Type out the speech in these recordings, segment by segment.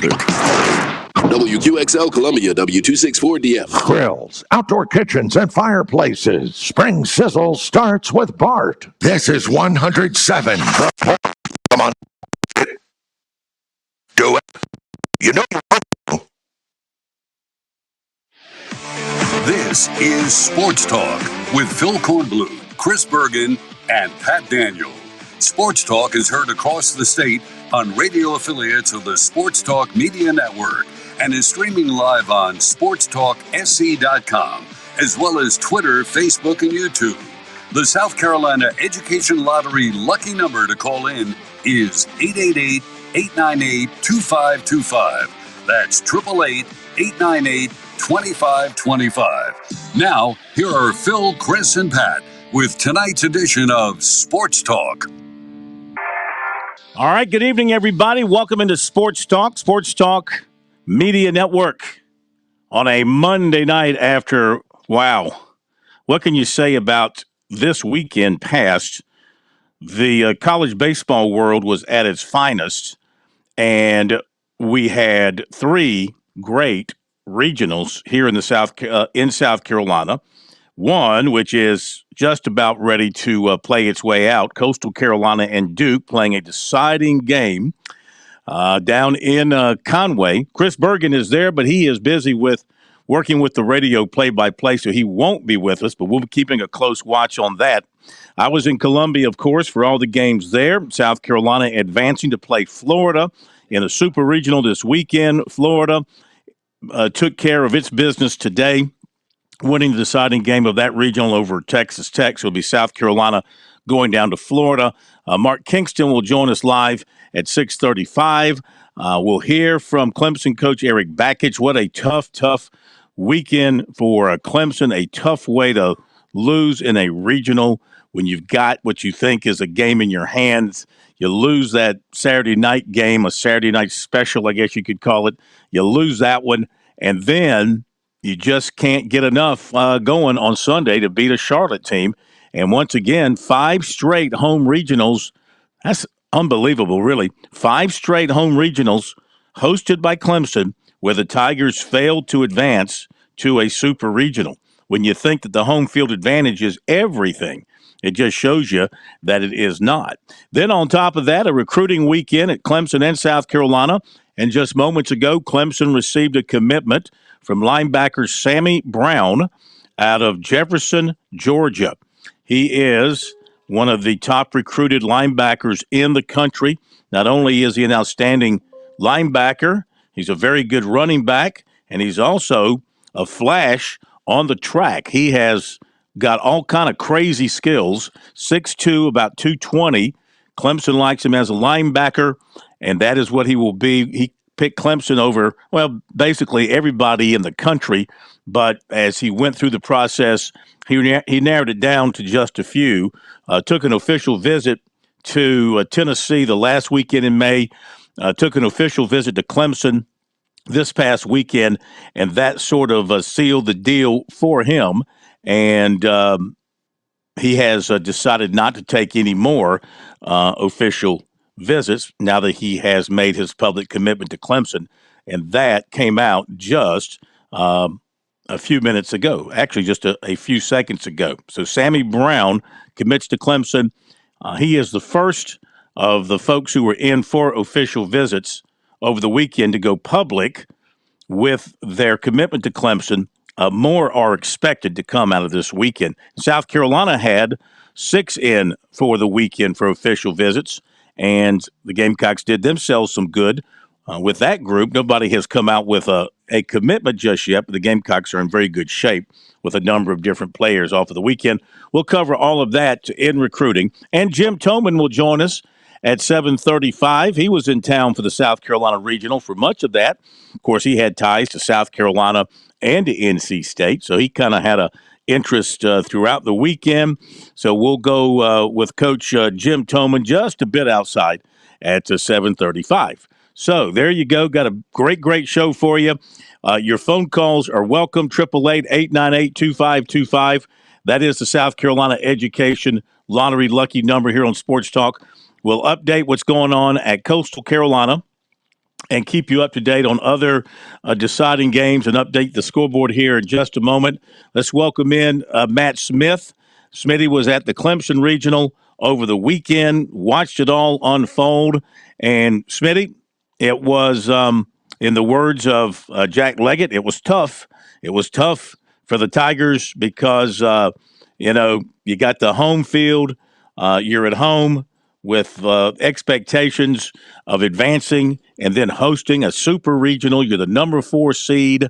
together. WQXL Columbia, W264DF. Grills, outdoor kitchens, and fireplaces. Spring Sizzle starts with Bart. This is 107. Come on. Do it. You know. This is Sports Talk with Phil Kornblum, Chris Bergen, and Pat Daniel. Sports Talk is heard across the state on radio affiliates of the Sports Talk Media Network and is streaming live on SportsTalkSC.com, as well as Twitter, Facebook, and YouTube. The South Carolina Education Lottery lucky number to call in is 888-898-2525. That's 888-898-2525. Now, here are Phil, Chris, and Pat with tonight's edition of Sports Talk. All right, good evening, everybody. Welcome into Sports Talk Media Network on a Monday night after, wow, what can you say about this weekend past? The college baseball world was at its finest, and we had three great regionals here in South Carolina. One, which is just about ready to play its way out, Coastal Carolina and Duke playing a deciding game down in Conway. Chris Bergen is there, but he is busy with working with the radio play-by-play, so he won't be with us, but we'll be keeping a close watch on that. I was in Columbia, of course, for all the games there. South Carolina advancing to play Florida in a super regional this weekend. Florida took care of its business today, winning the deciding game of that regional over Texas Tech. So it'll be South Carolina going down to Florida. Mark Kingston will join us live at 6:35. We'll hear from Clemson coach Eric Bakich. What a tough weekend for Clemson. A tough way to lose in a regional when you've got what you think is a game in your hands. You lose that Saturday night game, a Saturday night special, I guess you could call it. You lose that one, and then you just can't get enough going on Sunday to beat a Charlotte team. And once again, 5 straight home regionals. That's unbelievable, really. 5 straight home regionals hosted by Clemson where the Tigers failed to advance to a super regional. When you think that the home field advantage is everything, it just shows you that it is not. Then on top of that, a recruiting weekend at Clemson and South Carolina. And just moments ago, Clemson received a commitment from linebacker Sammy Brown out of Jefferson, Georgia. He is one of the top recruited linebackers in the country. Not only is he an outstanding linebacker, he's a very good running back, and he's also a flash on the track. He has got all kind of crazy skills, 6'2", about 220. Clemson likes him as a linebacker, and that is what he will be. He picked Clemson over, well, basically everybody in the country, but as he went through the process, he narrowed it down to just a few. Took an official visit to Tennessee the last weekend in May, took an official visit to Clemson this past weekend, and that sort of sealed the deal for him, and he has decided not to take any more official visits now that he has made his public commitment to Clemson, and that came out just a few minutes ago, actually just a few seconds ago. So Sammy Brown commits to Clemson. He is the first of the folks who were in for official visits over the weekend to go public with their commitment to Clemson. More are expected to come out of this weekend. South Carolina had 6 in for the weekend for official visits, and the Gamecocks did themselves some good with that group. Nobody has come out with a commitment just yet, but the Gamecocks are in very good shape with a number of different players off of the weekend. We'll cover all of that in recruiting, and Jim Toman will join us at 7:35. He was in town for the South Carolina Regional for much of that. Of course, he had ties to South Carolina and to NC State, so he kind of had a interest throughout the weekend. So we'll go with Coach Jim Toman just a bit outside at 7:35. So there you go. Got a great show for you. Your phone calls are welcome. 888-898-2525. That is the South Carolina Education Lottery lucky number here on Sports Talk. We'll update what's going on at Coastal Carolina and keep you up to date on other deciding games and update the scoreboard here in just a moment. Let's welcome in Matt Smith. Smitty was at the Clemson Regional over the weekend, watched it all unfold. And Smitty, it was, in the words of Jack Leggett, it was tough. It was tough for the Tigers because, you got the home field. You're at home with expectations of advancing and then hosting a super regional. You're the number 4 seed.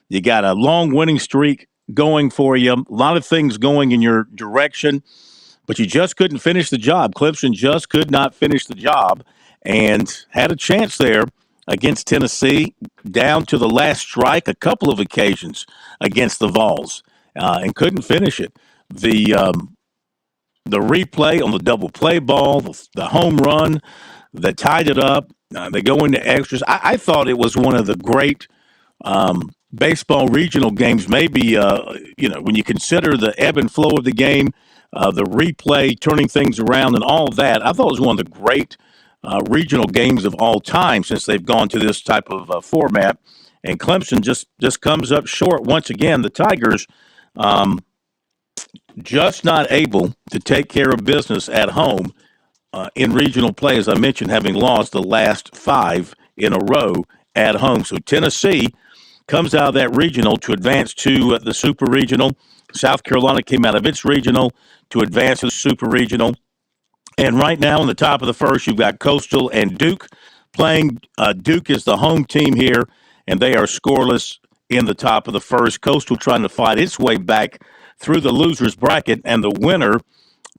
You got a long winning streak going for you. A lot of things going in your direction, but you just couldn't finish the job. Clemson just could not finish the job and had a chance there against Tennessee down to the last strike a couple of occasions against the Vols and couldn't finish it. The replay on the double play ball, the home run that tied it up, they go into extras. I thought it was one of the great baseball regional games, maybe, when you consider the ebb and flow of the game, the replay, turning things around and all of that. I thought it was one of the great regional games of all time since they've gone to this type of format. And Clemson just comes up short once again. The Tigers just not able to take care of business at home in regional play, as I mentioned, having lost the last 5 in a row at home. So Tennessee comes out of that regional to advance to the super regional. South Carolina came out of its regional to advance to the super regional. And right now in the top of the first, you've got Coastal and Duke playing. Duke is the home team here, and they are scoreless in the top of the first. Coastal trying to fight its way back through the loser's bracket, and the winner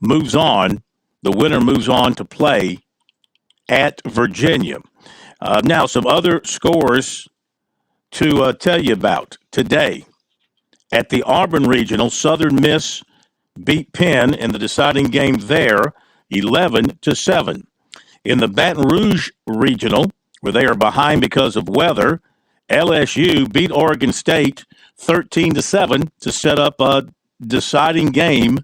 moves on. The winner moves on to play at Virginia. Now, some other scores to tell you about today. At the Auburn Regional, Southern Miss beat Penn in the deciding game there, 11-7. In the Baton Rouge Regional, where they are behind because of weather, LSU beat Oregon State 13-7 to set up a deciding game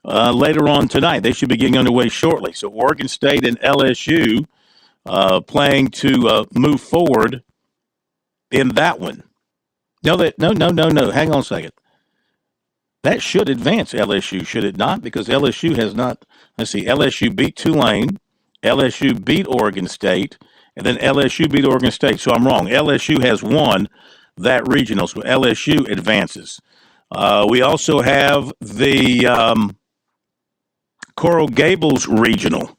later on tonight. They should be getting underway shortly. So Oregon State and LSU playing to move forward in that one. No. Hang on a second. That should advance LSU, should it not? Because LSU has not. Let's see. LSU beat Tulane. LSU beat Oregon State. And then LSU beat Oregon State. So I'm wrong. LSU has won that regional. So LSU advances. We also have the Coral Gables Regional.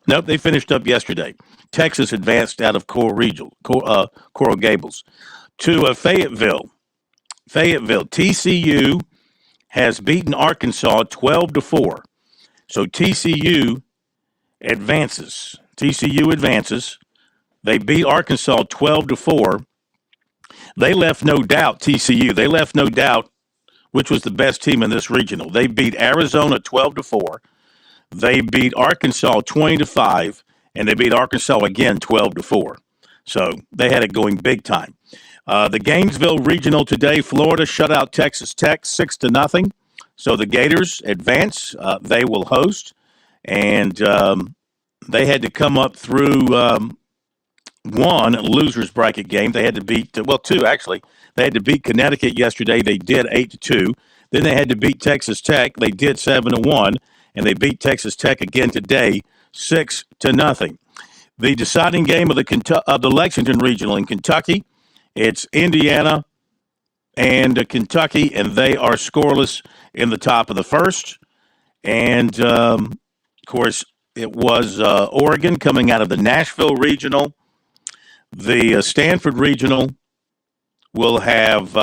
Nope, they finished up yesterday. Texas advanced out of Coral Gables to Fayetteville. TCU has beaten Arkansas 12-4. So TCU advances. They beat Arkansas 12-4. They left no doubt, TCU. They left no doubt which was the best team in this regional. They beat Arizona 12-4. They beat Arkansas 20-5, and they beat Arkansas again 12-4. So they had it going big time. The Gainesville Regional today, Florida shut out Texas Tech 6-0. So the Gators advance. They will host, and they had to come up through one loser's bracket game. They had to beat, two actually. They had to beat Connecticut yesterday. They did 8-2. Then they had to beat Texas Tech. They did 7-1, and they beat Texas Tech again today 6-0. The deciding game of the Lexington Regional in Kentucky, it's Indiana and Kentucky, and they are scoreless in the top of the first. And, of course, it was Oregon coming out of the Nashville Regional. The Stanford Regional will have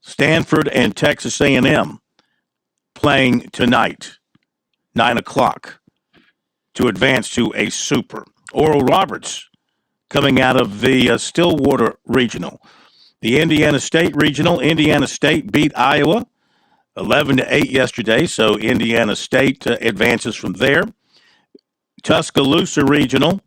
Stanford and Texas A&M playing tonight, 9 o'clock, to advance to a super. Oral Roberts coming out of the Stillwater Regional. The Indiana State Regional, Indiana State beat Iowa 11-8 yesterday, so Indiana State advances from there. Tuscaloosa Regional,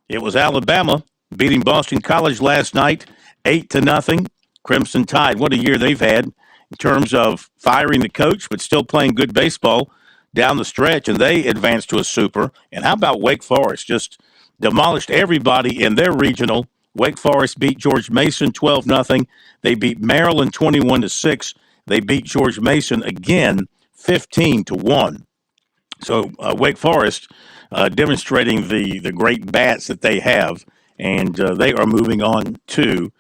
it was Alabama beating Boston College last night 8-0. Crimson Tide, what a year they've had in terms of firing the coach, but still playing good baseball down the stretch, and they advanced to a super. And how about Wake Forest? Just demolished everybody in their regional. Wake Forest beat George Mason 12-0. They beat Maryland 21-6. They beat George Mason again 15-1. So Wake Forest demonstrating the great bats that they have, and they are moving on to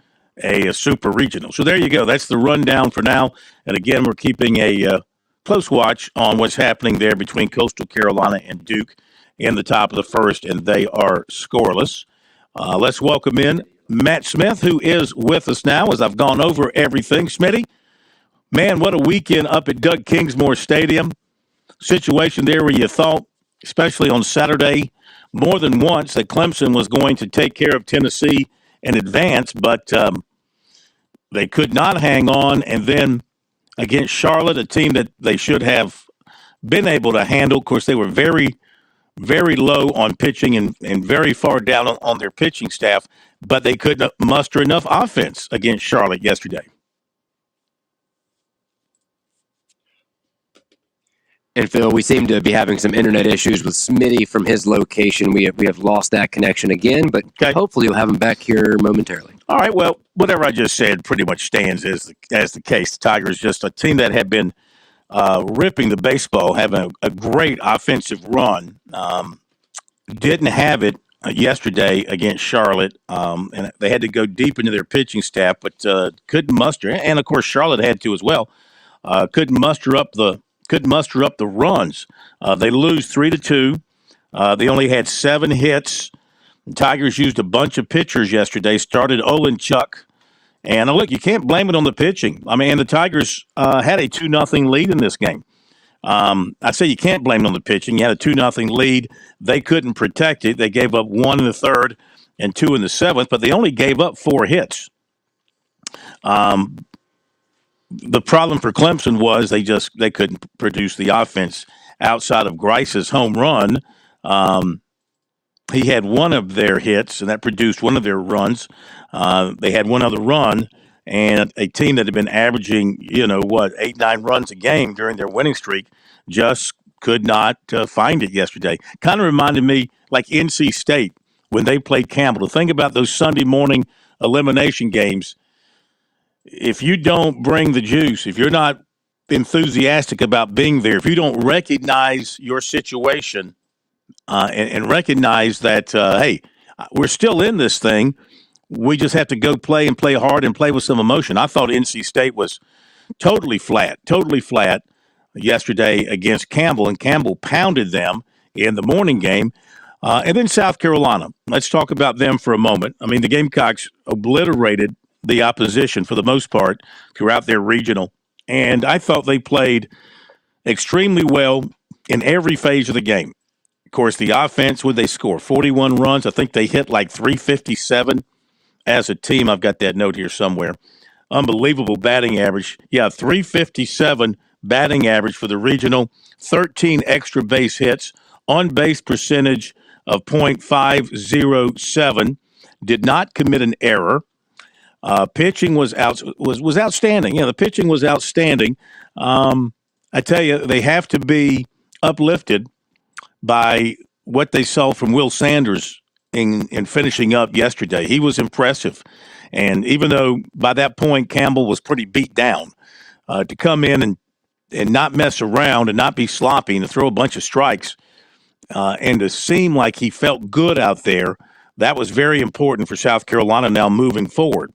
a super regional. So there you go. That's the rundown for now. And again, we're keeping a close watch on what's happening there between Coastal Carolina and Duke in the top of the first, and they are scoreless. Let's welcome in Matt Smith, who is with us now as I've gone over everything. Smitty, man, what a weekend up at Doug Kingsmore Stadium. Situation there where you thought, especially on Saturday, more than once that Clemson was going to take care of Tennessee in advance, but they could not hang on. And then against Charlotte, a team that they should have been able to handle. Of course, they were very, very low on pitching and very far down on their pitching staff, but they couldn't muster enough offense against Charlotte yesterday. And Phil, we seem to be having some internet issues with Smitty from his location. We have lost that connection again, but hopefully we'll have him back here momentarily. All right. Well, whatever I just said pretty much stands as the case. The Tigers, just a team that had been ripping the baseball, having a great offensive run. Didn't have it yesterday against Charlotte, and they had to go deep into their pitching staff, but couldn't muster. And of course, Charlotte had to as well. Couldn't muster up the runs. They lose 3-2. They only had 7 hits. The Tigers used a bunch of pitchers yesterday. Started Olenchuk. And look, you can't blame it on the pitching. I mean, the Tigers had a 2-0 lead in this game. I say you can't blame it on the pitching. You had a 2-0 lead. They couldn't protect it. They gave up 1 in the third and 2 in the seventh, but they only gave up 4 hits. The problem for Clemson was they couldn't produce the offense outside of Grice's home run. He had one of their hits, and that produced one of their runs. They had one other run, and a team that had been averaging, 8-9 runs a game during their winning streak just could not find it yesterday. Kind of reminded me like NC State when they played Campbell. To think about those Sunday morning elimination games, if you don't bring the juice, if you're not enthusiastic about being there, if you don't recognize your situation and recognize that, hey, we're still in this thing, we just have to go play and play hard and play with some emotion. I thought NC State was totally flat yesterday against Campbell, and Campbell pounded them in the morning game. And then South Carolina. Let's talk about them for a moment. I mean, the Gamecocks obliterated the opposition for the most part throughout their regional. And I thought they played extremely well in every phase of the game. Of course, the offense, would they score 41 runs? I think they hit like 357 as a team. I've got that note here somewhere. Unbelievable batting average. Yeah, 357 batting average for the regional, 13 extra base hits, on base percentage of .507, did not commit an error. Pitching was outstanding. The pitching was outstanding. I tell you, they have to be uplifted by what they saw from Will Sanders in finishing up yesterday. He was impressive. And even though by that point Campbell was pretty beat down, to come in and not mess around and not be sloppy and to throw a bunch of strikes and to seem like he felt good out there, that was very important for South Carolina now moving forward.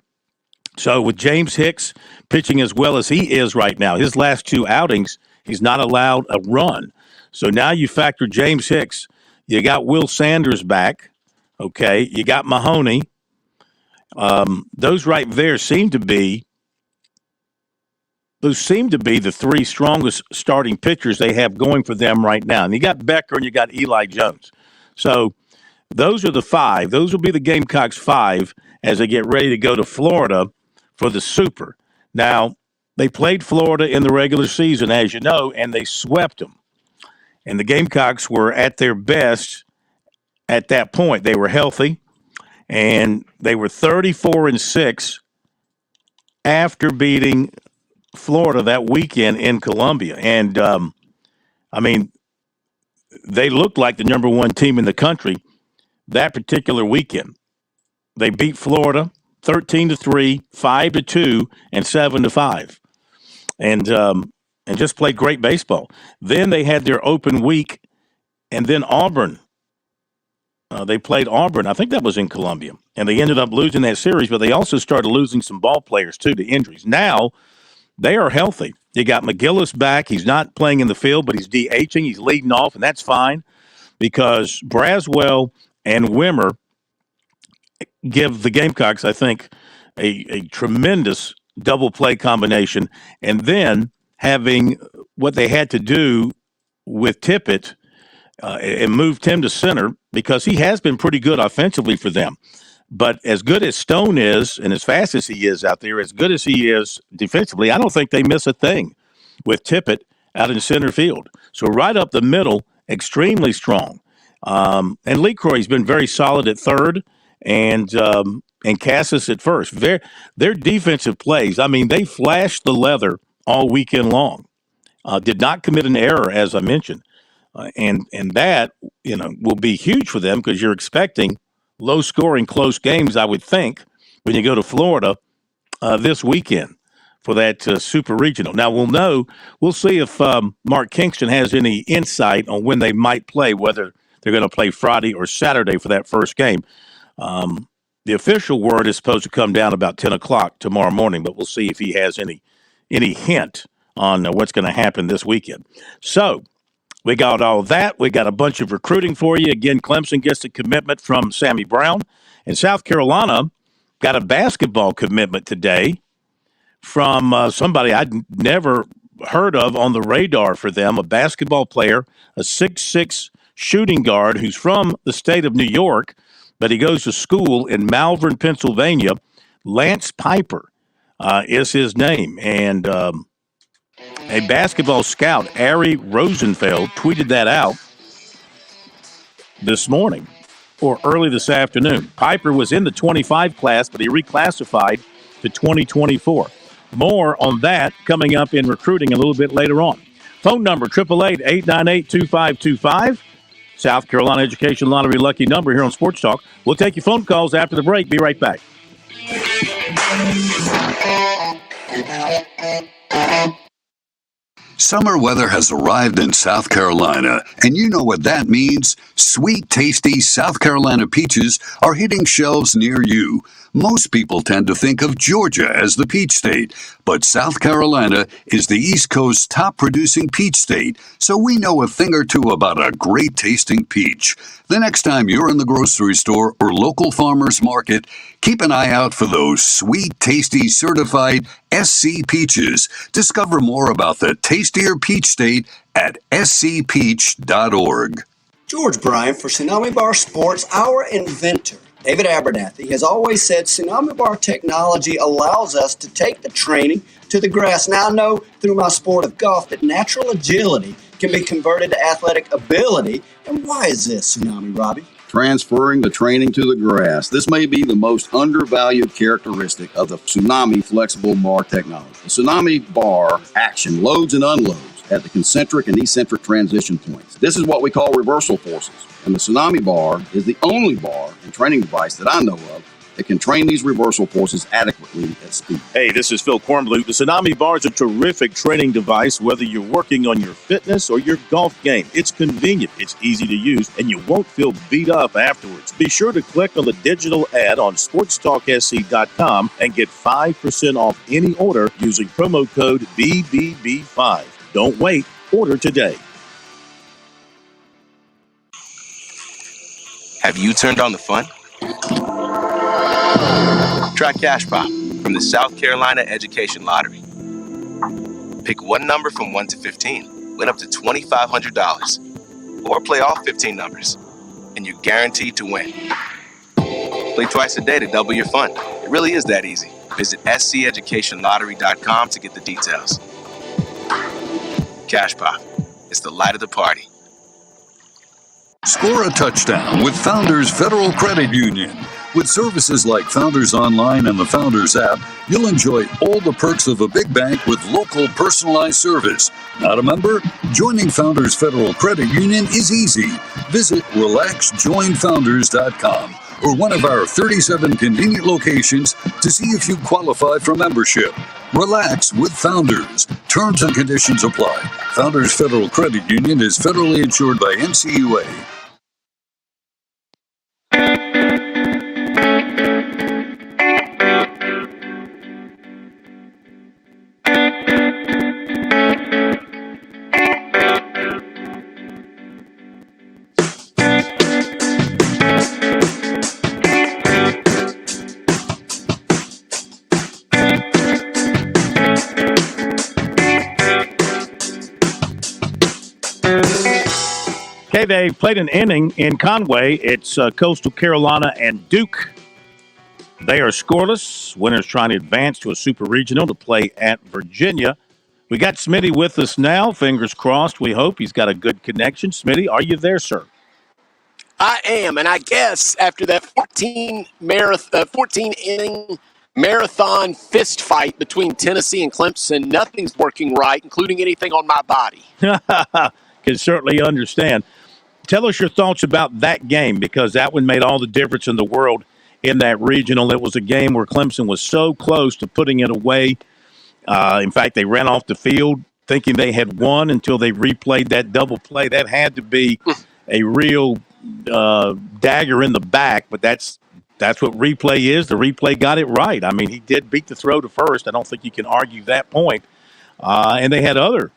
So with James Hicks pitching as well as he is right now, his last 2 outings, he's not allowed a run. So now you factor James Hicks. You got Will Sanders back. Okay, you got Mahoney. Those right there seem to be the 3 strongest starting pitchers they have going for them right now. And you got Becker and you got Eli Jones. So those are the 5. Those will be the Gamecocks 5 as they get ready to go to Florida for the Super. Now, they played Florida in the regular season, as you know, and they swept them. And the Gamecocks were at their best at that point. They were healthy, and they were 34-6 after beating Florida that weekend in Columbia. And, I mean, they looked like the number 1 team in the country. that particular weekend. They beat Florida 13-3, 5-2, and 7-5, and just played great baseball. Then they had their open week, and then Auburn. They played Auburn. I think that was in Columbia, and they ended up losing that series. But they also started losing some ball players too to injuries. Now they are healthy. You got McGillis back. He's not playing in the field, but he's DHing. He's leading off, and that's fine because Braswell and Wimmer give the Gamecocks, I think, a tremendous double play combination. And then having what they had to do with Tippett and moved him to center because he has been pretty good offensively for them. But as good as Stone is and as fast as he is out there, as good as he is defensively, I don't think they miss a thing with Tippett out in center field. So right up the middle, extremely strong. And LeCroy's been very solid at third and Cassis at first. Their defensive plays, I mean, they flashed the leather all weekend long. Did not commit an error, as I mentioned. And that, will be huge for them because you're expecting low-scoring, close games, I would think, when you go to Florida this weekend for that Super Regional. Now, we'll see if Mark Kingston has any insight on when they might play, whether they're going to play Friday or Saturday for that first game. The official word is supposed to come down about 10 o'clock tomorrow morning, but we'll see if he has any hint on what's going to happen this weekend. So, we got all that. We got a bunch of recruiting for you. Again, Clemson gets a commitment from Sammy Brown. And South Carolina got a basketball commitment today from somebody I'd never heard of on the radar for them, a basketball player, a 6'6" shooting guard who's from the state of New York, but he goes to school in Malvern, Pennsylvania. Lance Piper is his name. And a basketball scout, Ari Rosenfeld, tweeted that out this morning or early this afternoon. Piper was in the 25 class, but he reclassified to 2024. More on that coming up in recruiting a little bit later on. Phone number, 888-898-2525. South Carolina Education Lottery lucky number here on Sports Talk. We'll take your phone calls after the break. Be right back. Summer weather has arrived in South Carolina, and you know what that means. Sweet, tasty South Carolina peaches are hitting shelves near you. Most people tend to think of Georgia as the peach state, but South Carolina is the East Coast's top producing peach state, so we know a thing or two about a great tasting peach. The next time you're in the grocery store or local farmer's market, keep an eye out for those sweet, tasty, certified SC peaches. Discover more about the tastier peach state at scpeach.org. George Bryan for Tsunami Bar Sports, our inventor, David Abernathy, has always said Tsunami Bar technology allows us to take the training to the grass. Now I know through my sport of golf that natural agility can be converted to athletic ability. And why is this, Tsunami Robbie? Transferring the training to the grass. This may be the most undervalued characteristic of the Tsunami flexible bar technology. The Tsunami bar action loads and unloads at the concentric and eccentric transition points. This is what we call reversal forces. And the Tsunami bar is the only bar and training device that I know of that can train these reversal forces adequately at speed. Hey, this is Phil Kornbluth. The Tsunami Bar is a terrific training device, whether you're working on your fitness or your golf game. It's convenient, it's easy to use, and you won't feel beat up afterwards. Be sure to click on the digital ad on SportsTalkSC.com and get 5% off any order using promo code BBB5. Don't wait. Order today. Have you turned on the fun? Try Cash Pop from the South Carolina Education Lottery. Pick one number from 1 to 15, win up to $2,500, or play all 15 numbers, and you're guaranteed to win. Play twice a day to double your fun. It really is that easy. Visit sceducationlottery.com to get the details. Cash Pop. It's the light of the party. Score a touchdown with Founders Federal Credit Union. With services like Founders Online and the Founders app, you'll enjoy all the perks of a big bank with local personalized service. Not a member? Joining Founders Federal Credit Union is easy. Visit relaxjoinfounders.com or one of our 37 convenient locations to see if you qualify for membership. Relax with Founders. Terms and conditions apply. Founders Federal Credit Union is federally insured by NCUA. Okay, they played an inning in Conway. It's Coastal Carolina and Duke. They are scoreless. Winners trying to advance to a super regional to play at Virginia. We got Smitty with us now. Fingers crossed. We hope he's got a good connection. Smitty, are you there, sir? I am, and I guess after that 14-inning marathon fist fight between Tennessee and Clemson, nothing's working right, including anything on my body. Can certainly understand. Tell us your thoughts about that game, because that one made all the difference in the world in that regional. It was a game where Clemson was so close to putting it away. In fact, they ran off the field thinking they had won until they replayed that double play. That had to be a real dagger in the back, but that's what replay is. The replay got it right. I mean, he did beat the throw to first. I don't think you can argue that point. And they had other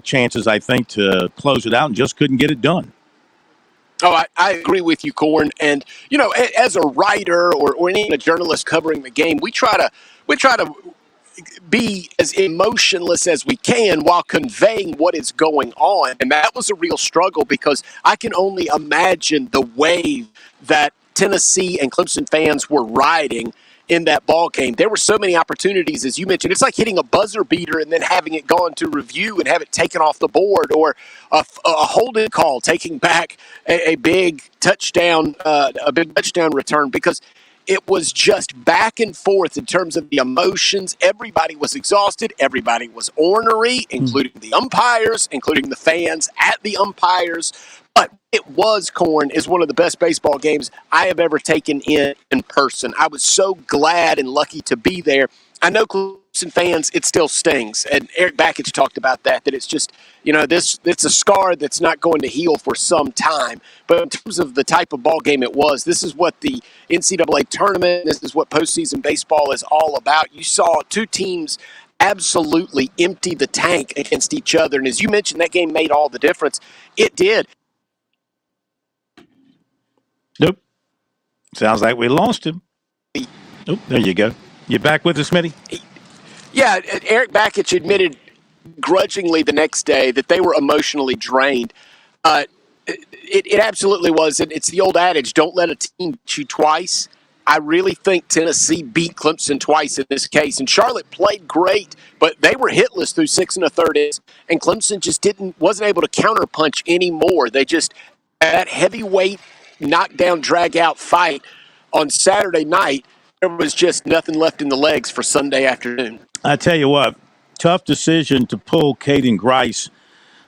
chances, I think, to close it out and just couldn't get it done. Oh, I agree with you, Corn. And, you know, as a writer or even a journalist covering the game, we try to be as emotionless as we can while conveying what is going on. And that was a real struggle, because I can only imagine the wave that Tennessee and Clemson fans were riding in that ball game. There were so many opportunities, as you mentioned. It's like hitting a buzzer beater and then having it gone to review and have it taken off the board, or a holding call taking back a big touchdown return, because it was just back and forth in terms of the emotions. Everybody was exhausted. Everybody was ornery, including the umpires, including the fans at the umpires. But it was, Corn, is one of the best baseball games I have ever taken in person. I was so glad and lucky to be there. I know Clemson fans, it still stings. And Eric Bakich talked about that it's just, you know, it's a scar that's not going to heal for some time. But in terms of the type of ball game it was, this is what the NCAA tournament, this is what postseason baseball is all about. You saw two teams absolutely empty the tank against each other. And as you mentioned, that game made all the difference. It did. Nope. Sounds like we lost him. Oh, there you go. You back with us, Smitty? Yeah, Eric Bakich admitted grudgingly the next day that they were emotionally drained. It absolutely was. It's the old adage, don't let a team beat you twice. I really think Tennessee beat Clemson twice in this case. And Charlotte played great, but they were hitless through 6 1/3 innings. And Clemson just wasn't able to counterpunch anymore. They just, that heavyweight knockdown, drag-out fight on Saturday night, there was just nothing left in the legs for Sunday afternoon. I tell you what, tough decision to pull Caden Grice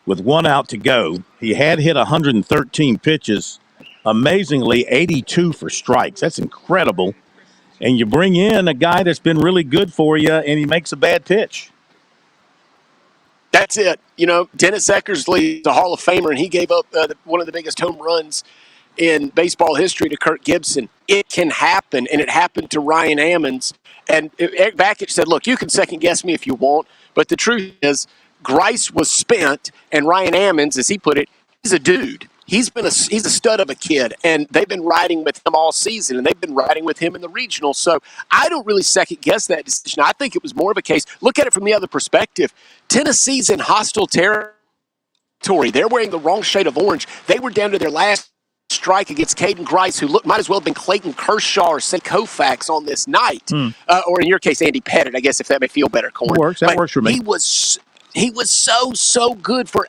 with 1 out to go. He had hit 113 pitches, amazingly 82 for strikes. That's incredible. And you bring in a guy that's been really good for you, and he makes a bad pitch. That's it. You know, Dennis Eckersley is a Hall of Famer, and he gave up one of the biggest home runs in baseball history to Kirk Gibson. It can happen, and it happened to Ryan Ammons. And Eric Bakich said, look, you can second-guess me if you want, but the truth is Grice was spent, and Ryan Ammons, as he put it, he's a dude. He's a stud of a kid, and they've been riding with him all season, and they've been riding with him in the regional. So I don't really second-guess that decision. I think it was more of a case. Look at it from the other perspective. Tennessee's in hostile territory. They're wearing the wrong shade of orange. They were down to their last strike against Caden Grice, who might as well have been Clayton Kershaw or St. Koufax on this night. Or in your case, Andy Pettit, I guess, if that may feel better, Corn. That works for me. He was so good for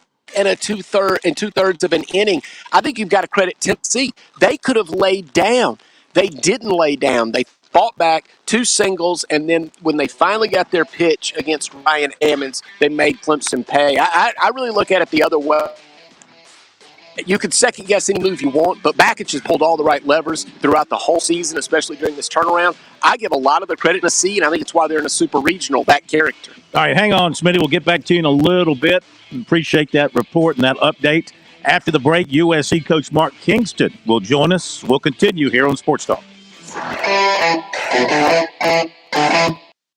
two-thirds of an inning. I think you've got to credit Tennessee. They could have laid down. They didn't lay down. They fought back 2 singles, and then when they finally got their pitch against Ryan Emmons, they made Clemson pay. I really look at it the other way. You could second guess any move you want, but Bakich has pulled all the right levers throughout the whole season, especially during this turnaround. I give a lot of the credit to C, and I think it's why they're in a super regional, that character. All right, hang on, Smitty. We'll get back to you in a little bit. Appreciate that report and that update. After the break, USC coach Mark Kingston will join us. We'll continue here on Sports Talk.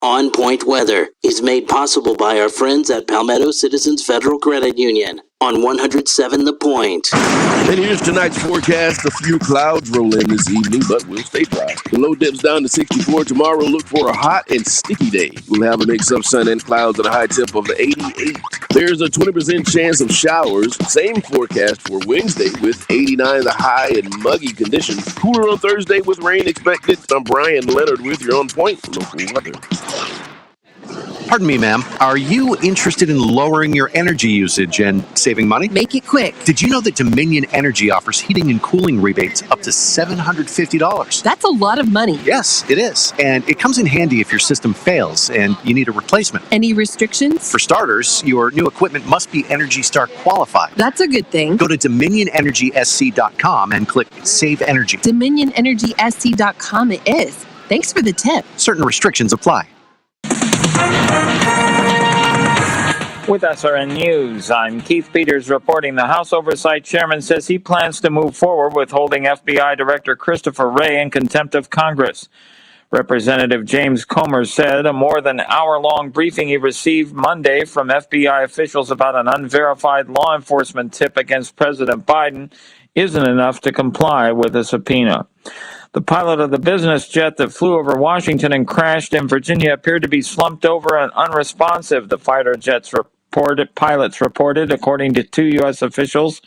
On Point Weather is made possible by our friends at Palmetto Citizens Federal Credit Union on 107 The Point. And here's tonight's forecast. A few clouds roll in this evening, but we'll stay dry. The low dips down to 64 tomorrow. Look for a hot and sticky day. We'll have a mix of sun and clouds and a high temp of 88. There's a 20% chance of showers. Same forecast for Wednesday with 89 the high and muggy conditions. Cooler on Thursday with rain expected. I'm Brian Leonard with your On Point local weather. Pardon me, ma'am. Are you interested in lowering your energy usage and saving money? Make it quick. Did you know that Dominion Energy offers heating and cooling rebates up to $750? That's a lot of money. Yes, it is. And it comes in handy if your system fails and you need a replacement. Any restrictions? For starters, your new equipment must be Energy Star qualified. That's a good thing. Go to DominionEnergySC.com and click Save Energy. DominionEnergySC.com it is. Thanks for the tip. Certain restrictions apply. With SRN News, I'm Keith Peters reporting the House Oversight Chairman says he plans to move forward with holding FBI Director Christopher Wray in contempt of Congress. Representative James Comer said a more than hour-long briefing he received Monday from FBI officials about an unverified law enforcement tip against President Biden isn't enough to comply with a subpoena. The pilot of the business jet that flew over Washington and crashed in Virginia appeared to be slumped over and unresponsive, the fighter jet's pilots reported, according to 2 U.S. officials.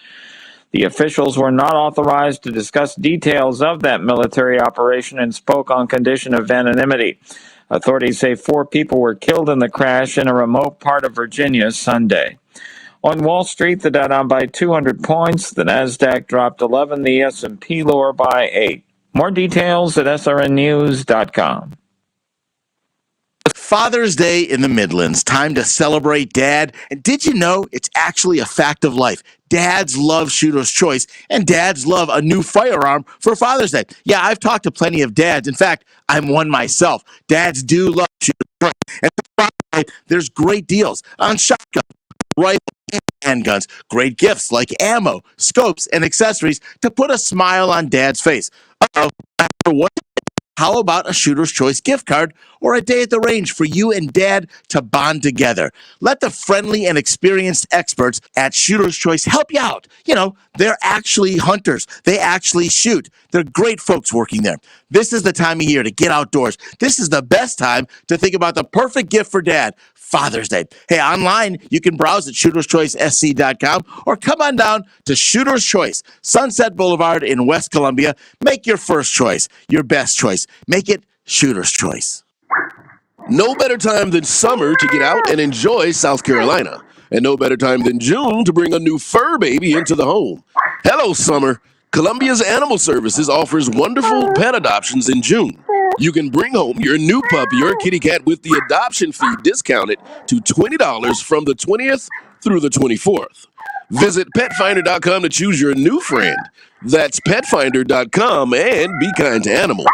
The officials were not authorized to discuss details of that military operation and spoke on condition of anonymity. Authorities say 4 people were killed in the crash in a remote part of Virginia Sunday. On Wall Street, the Dow down by 200 points, the Nasdaq dropped 11, the S&P lower by 8. More details at srnnews.com. Father's Day in the Midlands. Time to celebrate Dad. And did you know it's actually a fact of life? Dads love Shooter's Choice, and dads love a new firearm for Father's Day. Yeah, I've talked to plenty of dads. In fact, I'm one myself. Dads do love Shooter's Choice. And for Father's Day, there's great deals on shotguns, rifles, and handguns. Great gifts like ammo, scopes, and accessories to put a smile on Dad's face. Uh-oh, after what? How about a Shooter's Choice gift card or a day at the range for you and Dad to bond together? Let the friendly and experienced experts at Shooter's Choice help you out. You know, they're actually hunters. They actually shoot. They're great folks working there. This is the time of year to get outdoors. This is the best time to think about the perfect gift for Dad, Father's Day. Hey, online, you can browse at ShootersChoiceSC.com or come on down to Shooter's Choice, Sunset Boulevard in West Columbia. Make your first choice, your best choice. Make it Shooter's Choice. No better time than summer to get out and enjoy South Carolina. And no better time than June to bring a new fur baby into the home. Hello, summer. Columbia's Animal Services offers wonderful pet adoptions in June. You can bring home your new puppy or kitty cat with the adoption fee discounted to $20 from the 20th through the 24th. Visit petfinder.com to choose your new friend. That's petfinder.com, and be kind to animals.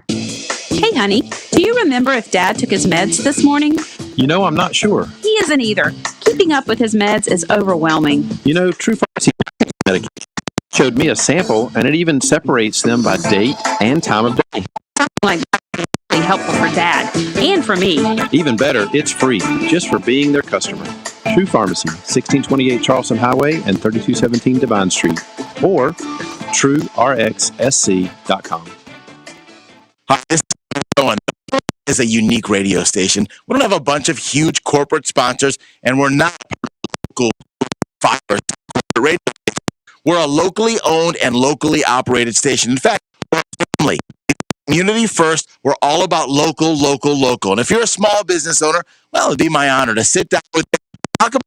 Hey, honey, do you remember if Dad took his meds this morning? You know, I'm not sure. He isn't either. Keeping up with his meds is overwhelming. You know, True Pharmacy medication showed me a sample, and it even separates them by date and time of day. Like, really helpful for Dad and for me. Even better, it's free, just for being their customer. True Pharmacy, 1628 Charleston Highway and 3217 Devine Street, or TrueRxSC.com. Hi, this is a unique radio station. We don't have a bunch of huge corporate sponsors, and we're not local radio. We're a locally owned and locally operated station. In fact, we're a family. Community first. We're all about local. And if you're a small business owner, well, it'd be my honor to sit down with you, talk about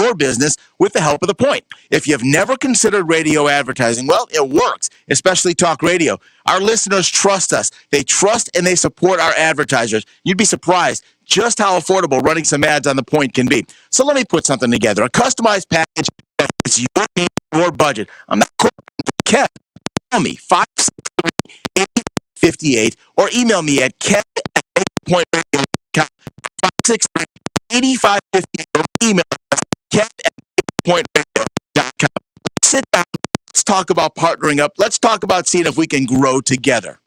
your business with the help of The Point. If you've never considered radio advertising, well, it works, especially talk radio. Our listeners trust us. They trust and they support our advertisers. You'd be surprised just how affordable running some ads on The Point can be. So let me put something together, a customized package that fits your need or budget. I'm not Kev. Call me 563-8058 or email me at kev@pointradio.com. 563-8558 or email us kev@pointradio.com. Sit down. Let's talk about partnering up. Let's talk about seeing if we can grow together.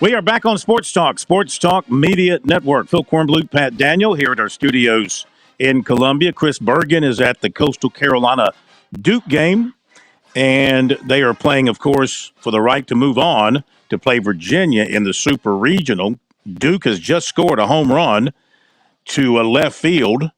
We are back on Sports Talk Media Network. Phil Kornblut, Pat Daniel here at our studios in Columbia. Chris Bergen is at the Coastal Carolina Duke game, and they are playing, of course, for the right to move on to play Virginia in the Super Regional. Duke has just scored a home run to a left field,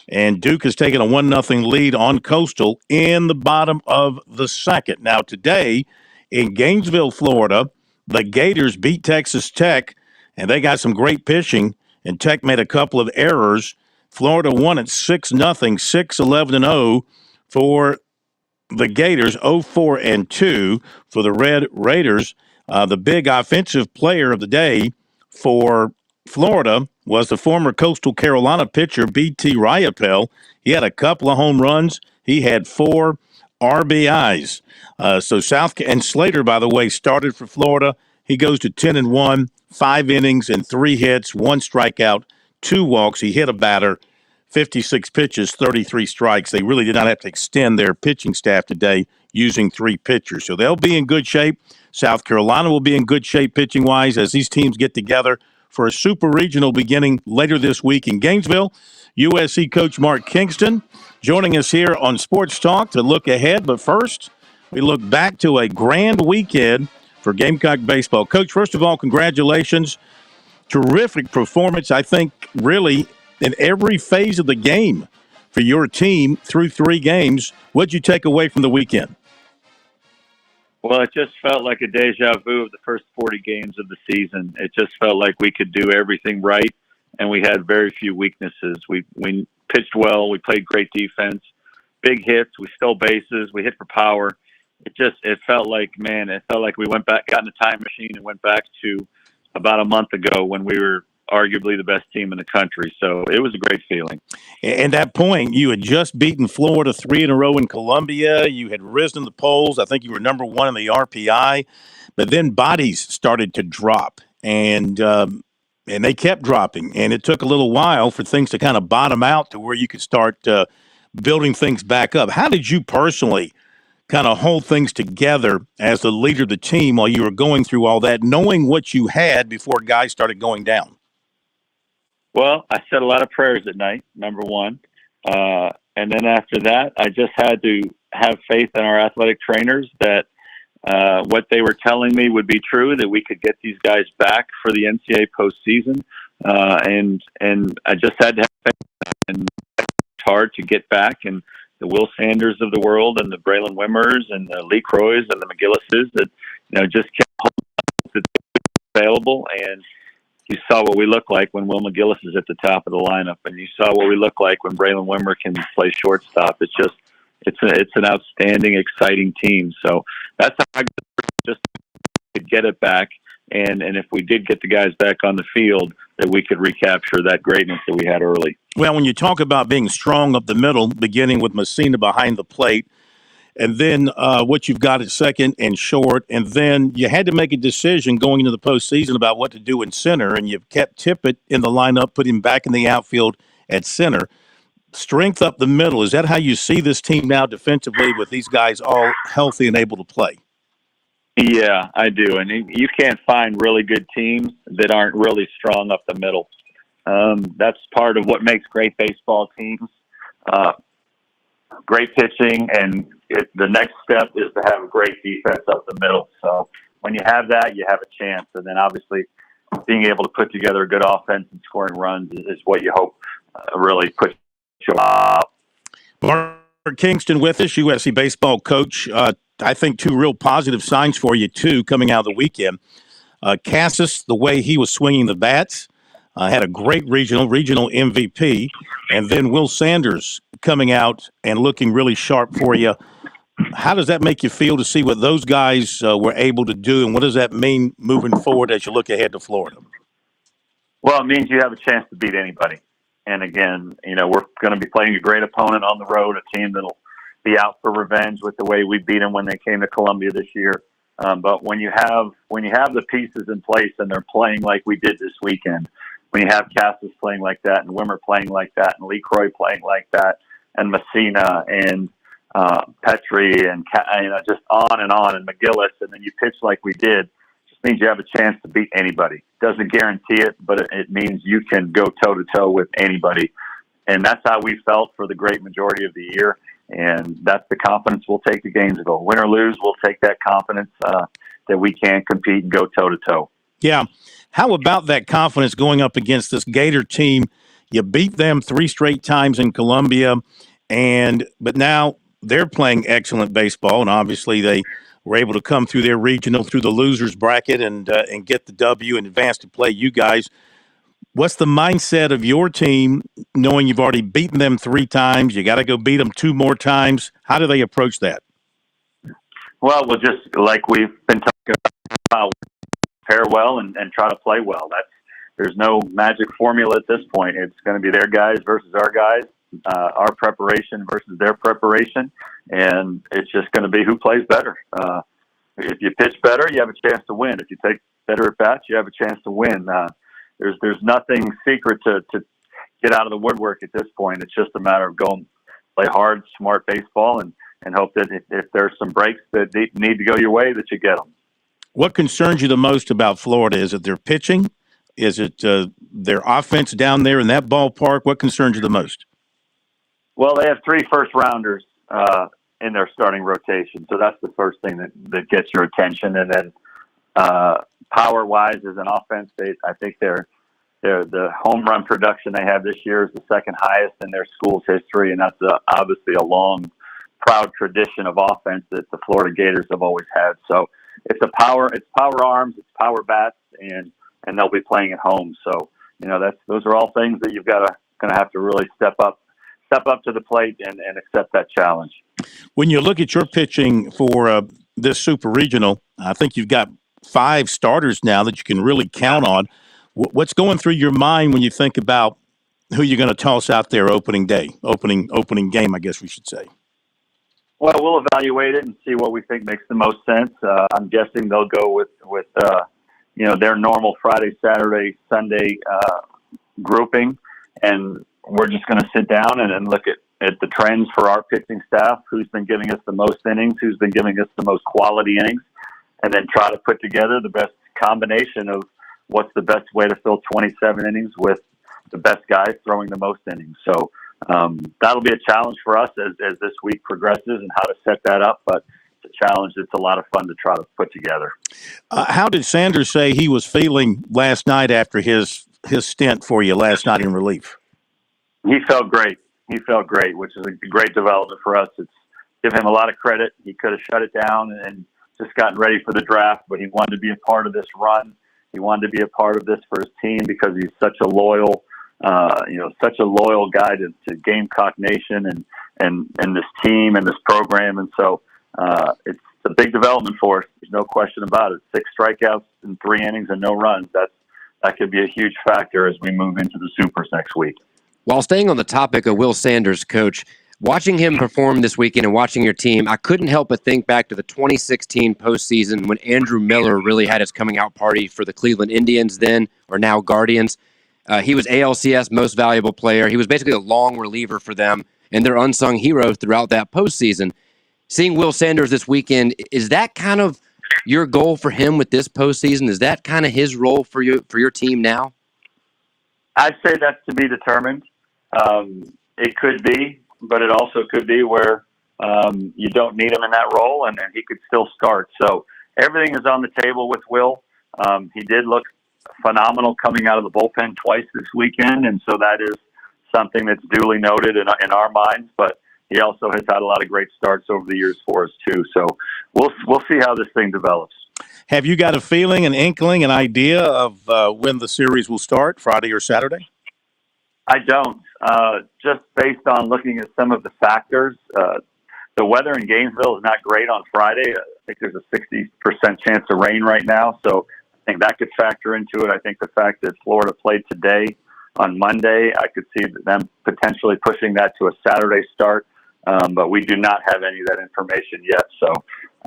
and Duke has taken a 1-0 lead on Coastal in the bottom of the second. Now, today in Gainesville, Florida, the Gators beat Texas Tech, and they got some great pitching, and Tech made a couple of errors. Florida won at 6-0, 6-11-0 for the Gators, 0-4-2 for the Red Raiders. The big offensive player of the day for Florida was the former Coastal Carolina pitcher, B.T. Riopelle. He had a couple of home runs. He had 4 RBIs. And Slater, by the way, started for Florida. He goes to 10-1, 5 innings and 3 hits, 1 strikeout, 2 walks. He hit a batter, 56 pitches, 33 strikes. They really did not have to extend their pitching staff today using 3 pitchers. So they'll be in good shape. South Carolina will be in good shape pitching-wise as these teams get together for a Super Regional beginning later this week in Gainesville. USC coach Mark Kingston joining us here on Sports Talk to look ahead. But first, we look back to a grand weekend for Gamecock baseball. Coach, first of all, congratulations. Terrific performance, I think, really, in every phase of the game for your team through 3 games. What'd you take away from the weekend? Well, it just felt like a deja vu of the first 40 games of the season. It just felt like we could do everything right, and we had very few weaknesses. We pitched well. We played great defense, big hits. We stole bases. We hit for power. It felt like we went back, got in a time machine and went back to about a month ago when we were arguably the best team in the country. So it was a great feeling. And that point, you had just beaten Florida 3 in a row in Columbia. You had risen in the polls. I think you were number 1 in the RPI. But then bodies started to drop, and they kept dropping. And it took a little while for things to kind of bottom out to where you could start building things back up. How did you personally kind of hold things together as the leader of the team while you were going through all that, knowing what you had before guys started going down? Well, I said a lot of prayers at night, number 1. And then after that, I just had to have faith in our athletic trainers that what they were telling me would be true, that we could get these guys back for the NCAA postseason. And I just had to have faith, and it's hard to get back. And the Will Sanders of the world and the Braylon Wimmers and the Lee Croys and the McGillises that, just kept holding available. And you saw what we look like when Will McGillis is at the top of the lineup, and you saw what we look like when Braylon Wimmer can play shortstop. It's an outstanding, exciting team. So that's how I just could get it back. And if we did get the guys back on the field, that we could recapture that greatness that we had early. Well, when you talk about being strong up the middle, beginning with Messina behind the plate, and then what you've got at second and short, and then you had to make a decision going into the postseason about what to do in center, and you've kept Tippett in the lineup, put him back in the outfield at center. Strength up the middle, is that how you see this team now defensively with these guys all healthy and able to play? Yeah, I do. And you can't find really good teams that aren't really strong up the middle. That's part of what makes great baseball teams. Great pitching, and the next step is to have a great defense up the middle. So when you have that, you have a chance. And then obviously being able to put together a good offense and scoring runs is what you hope really puts you up. Mark Kingston with us, USC baseball coach. I think two real positive signs for you, too, coming out of the weekend. Cassis, the way he was swinging the bats, had a great regional MVP. And then Will Sanders coming out and looking really sharp for you. How does that make you feel to see what those guys were able to do, and what does that mean moving forward as you look ahead to Florida? Well, it means you have a chance to beat anybody. And again, we're going to be playing a great opponent on the road, a team that'll be out for revenge with the way we beat them when they came to Columbia this year. But when you have the pieces in place and they're playing like we did this weekend, when you have Cassis playing like that and Wimmer playing like that and Lee Croy playing like that and Messina and Petrie and just on, and McGillis, and then you pitch like we did, just means you have a chance to beat anybody. Doesn't guarantee it, but it means you can go toe-to-toe with anybody. And that's how we felt for the great majority of the year. And that's the confidence we'll take the games ago. Win or lose, we'll take that confidence that we can compete and go toe-to-toe. Yeah. How about that confidence going up against this Gator team? You beat them 3 straight times in Columbia, but now they're playing excellent baseball, and obviously they were able to come through their regional, through the losers bracket, and get the W and advance to play you guys. What's the mindset of your team, knowing you've already beaten them 3 times? You got to go beat them 2 more times. How do they approach that? Well, we'll just, like we've been talking about, prepare well and try to play well. There's no magic formula at this point. It's going to be their guys versus our guys, our preparation versus their preparation, and it's just going to be who plays better. If you pitch better, you have a chance to win. If you take better at bats, you have a chance to win. There's nothing secret to get out of the woodwork at this point. It's just a matter of going play hard, smart baseball, and hope that if there's some breaks that need to go your way, that you get them. What concerns you the most about Florida? Is it their pitching? Is it their offense down there in that ballpark? What concerns you the most? Well, they have 3 first-rounders in their starting rotation, so that's the first thing that gets your attention. And then power-wise, as an offense, I think the home run production they have this year is the second highest in their school's history, and that's obviously a long, proud tradition of offense that the Florida Gators have always had. So it's power arms, it's power bats, and they'll be playing at home. So those are all things that you've going to have to really step up to the plate and accept that challenge. When you look at your pitching for this Super Regional, I think you've got 5 starters now that you can really count on. What's going through your mind when you think about who you're going to toss out there opening game, I guess we should say? Well, we'll evaluate it and see what we think makes the most sense. I'm guessing they'll go with their normal Friday, Saturday, Sunday grouping, and we're just going to sit down and look at the trends for our pitching staff, who's been giving us the most innings, who's been giving us the most quality innings, and then try to put together the best combination of what's the best way to fill 27 innings with the best guys throwing the most innings. So that'll be a challenge for us as this week progresses and how to set that up, but it's a challenge that's a lot of fun to try to put together. How did Sanders say he was feeling last night after his stint for you last night in relief? He felt great. Which is a great development for us. It's give him a lot of credit. He could have shut it down and just gotten ready for the draft, but he wanted to be a part of this run. He wanted to be a part of this for his team because he's such a loyal guy to Gamecock Nation and this team and this program. And so it's a big development for us. There's no question about it. 6 strikeouts in 3 innings and no runs. That could be a huge factor as we move into the Supers next week. While staying on the topic of Will Sanders, Coach, watching him perform this weekend and watching your team, I couldn't help but think back to the 2016 postseason when Andrew Miller really had his coming out party for the Cleveland Indians then, or now Guardians. He was ALCS Most Valuable Player. He was basically a long reliever for them and their unsung hero throughout that postseason. Seeing Will Sanders this weekend, is that kind of your goal for him with this postseason? Is that kind of his role for your team now? I'd say that's to be determined. It could be, but it also could be where you don't need him in that role, and he could still start. So everything is on the table with Will. He did look phenomenal coming out of the bullpen twice this weekend, and so that is something that's duly noted in our minds. But he also has had a lot of great starts over the years for us too. So we'll see how this thing develops. Have you got a feeling, an inkling, an idea of when the series will start, Friday or Saturday? I don't. Just based on looking at some of the factors, the weather in Gainesville is not great on Friday. I think there's a 60% chance of rain right now, so I think that could factor into it. I think the fact that Florida played today on Monday, I could see them potentially pushing that to a Saturday start, but we do not have any of that information yet. So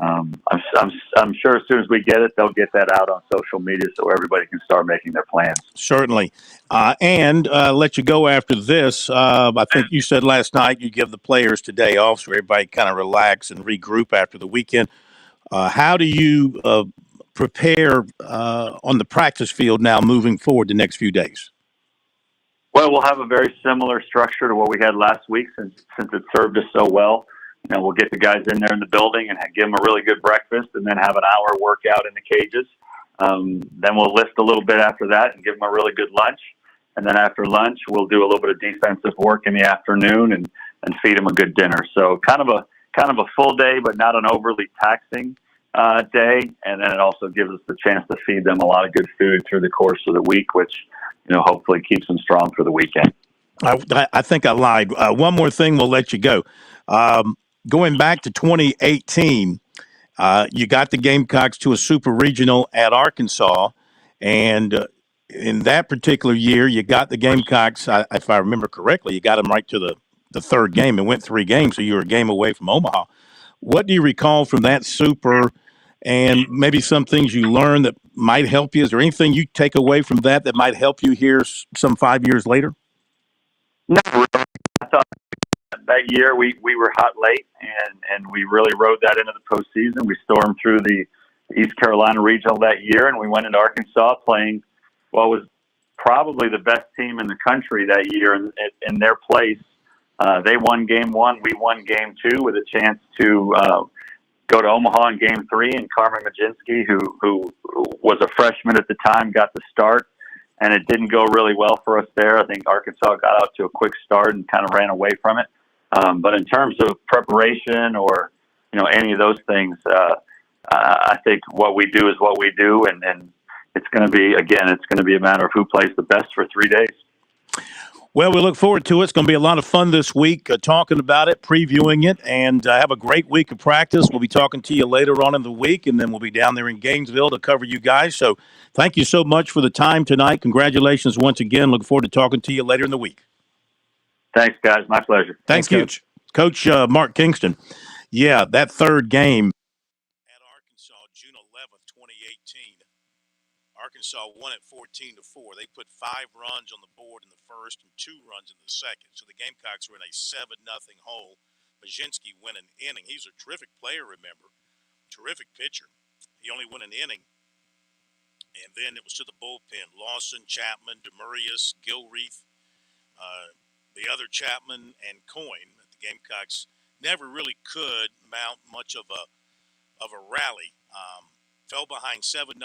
I'm sure as soon as we get it, they'll get that out on social media so everybody can start making their plans. Certainly. And let you go after this. I think you said last night you give the players today off so everybody kind of relax and regroup after the weekend. How do you prepare on the practice field now moving forward the next few days? Well, we'll have a very similar structure to what we had last week since it served us so well. You know, we'll get the guys in there in the building and give them a really good breakfast and then have an hour workout in the cages. Then we'll lift a little bit after that and give them a really good lunch. And then after lunch, we'll do a little bit of defensive work in the afternoon and feed them a good dinner. So kind of a full day, but not an overly taxing day. And then it also gives us the chance to feed them a lot of good food through the course of the week, which, you know, hopefully keeps them strong for the weekend. I think I lied. One more thing, we'll let you go. Going back to 2018, you got the Gamecocks to a super regional at Arkansas, and in that particular year, you got the Gamecocks, if I remember correctly, you got them right to the third game and went 3 games, so you were a game away from Omaha. What do you recall from that super, and maybe some things you learned that might help you? Is there anything you take away from that might help you here some 5 years later? Not really. I thought that year we were hot late, and we really rode that into the postseason. We stormed through the East Carolina Regional that year, and we went into Arkansas playing what was probably the best team in the country that year in their place. They won game 1, we won game 2 with a chance to go to Omaha in game 3, and Carmen Majinski, who was a freshman at the time, got the start. And it didn't go really well for us there. I think Arkansas got out to a quick start and kind of ran away from it. But in terms of preparation or, you know, any of those things, I think what we do is what we do. And it's going to be a matter of who plays the best for 3 days. Well, we look forward to it. It's going to be a lot of fun this week, talking about it, previewing it, and have a great week of practice. We'll be talking to you later on in the week, and then we'll be down there in Gainesville to cover you guys. So thank you so much for the time tonight. Congratulations once again. Look forward to talking to you later in the week. Thanks, guys. My pleasure. Thanks, Coach. Coach Mark Kingston. Yeah, that third game at Arkansas, June 11th, 2018. Arkansas won it 14-4. They put 5 runs on the board in the first and 2 runs in the second. So the Gamecocks were in a 7-0 hole. Majinski went an inning. He's a terrific player, remember. Terrific pitcher. He only won an inning. And then it was to the bullpen. Lawson, Chapman, Demurius, Gilreath, the other Chapman, and Coyne. The Gamecocks never really could mount much of a rally. Fell behind 7-0.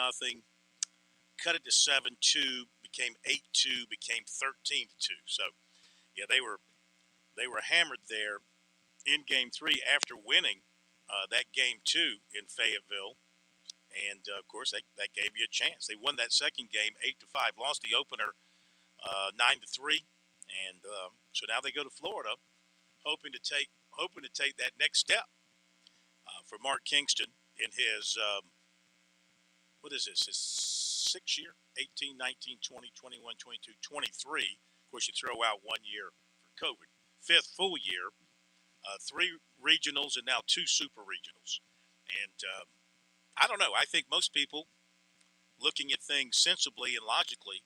Cut it to 7-2, became 8-2, became 13-2. So, yeah, they were hammered there in Game 3 after winning that Game 2 in Fayetteville, and of course that gave you a chance. They won that second game 8-5, lost the opener 9-3, and so now they go to Florida, hoping to take that next step. For Mark Kingston in his what is this? His 6th year, 18, 19, 20, 21, 22, 23. Of course, you throw out 1 year for COVID. 5th full year, 3 regionals and now 2 super regionals. And I don't know. I think most people looking at things sensibly and logically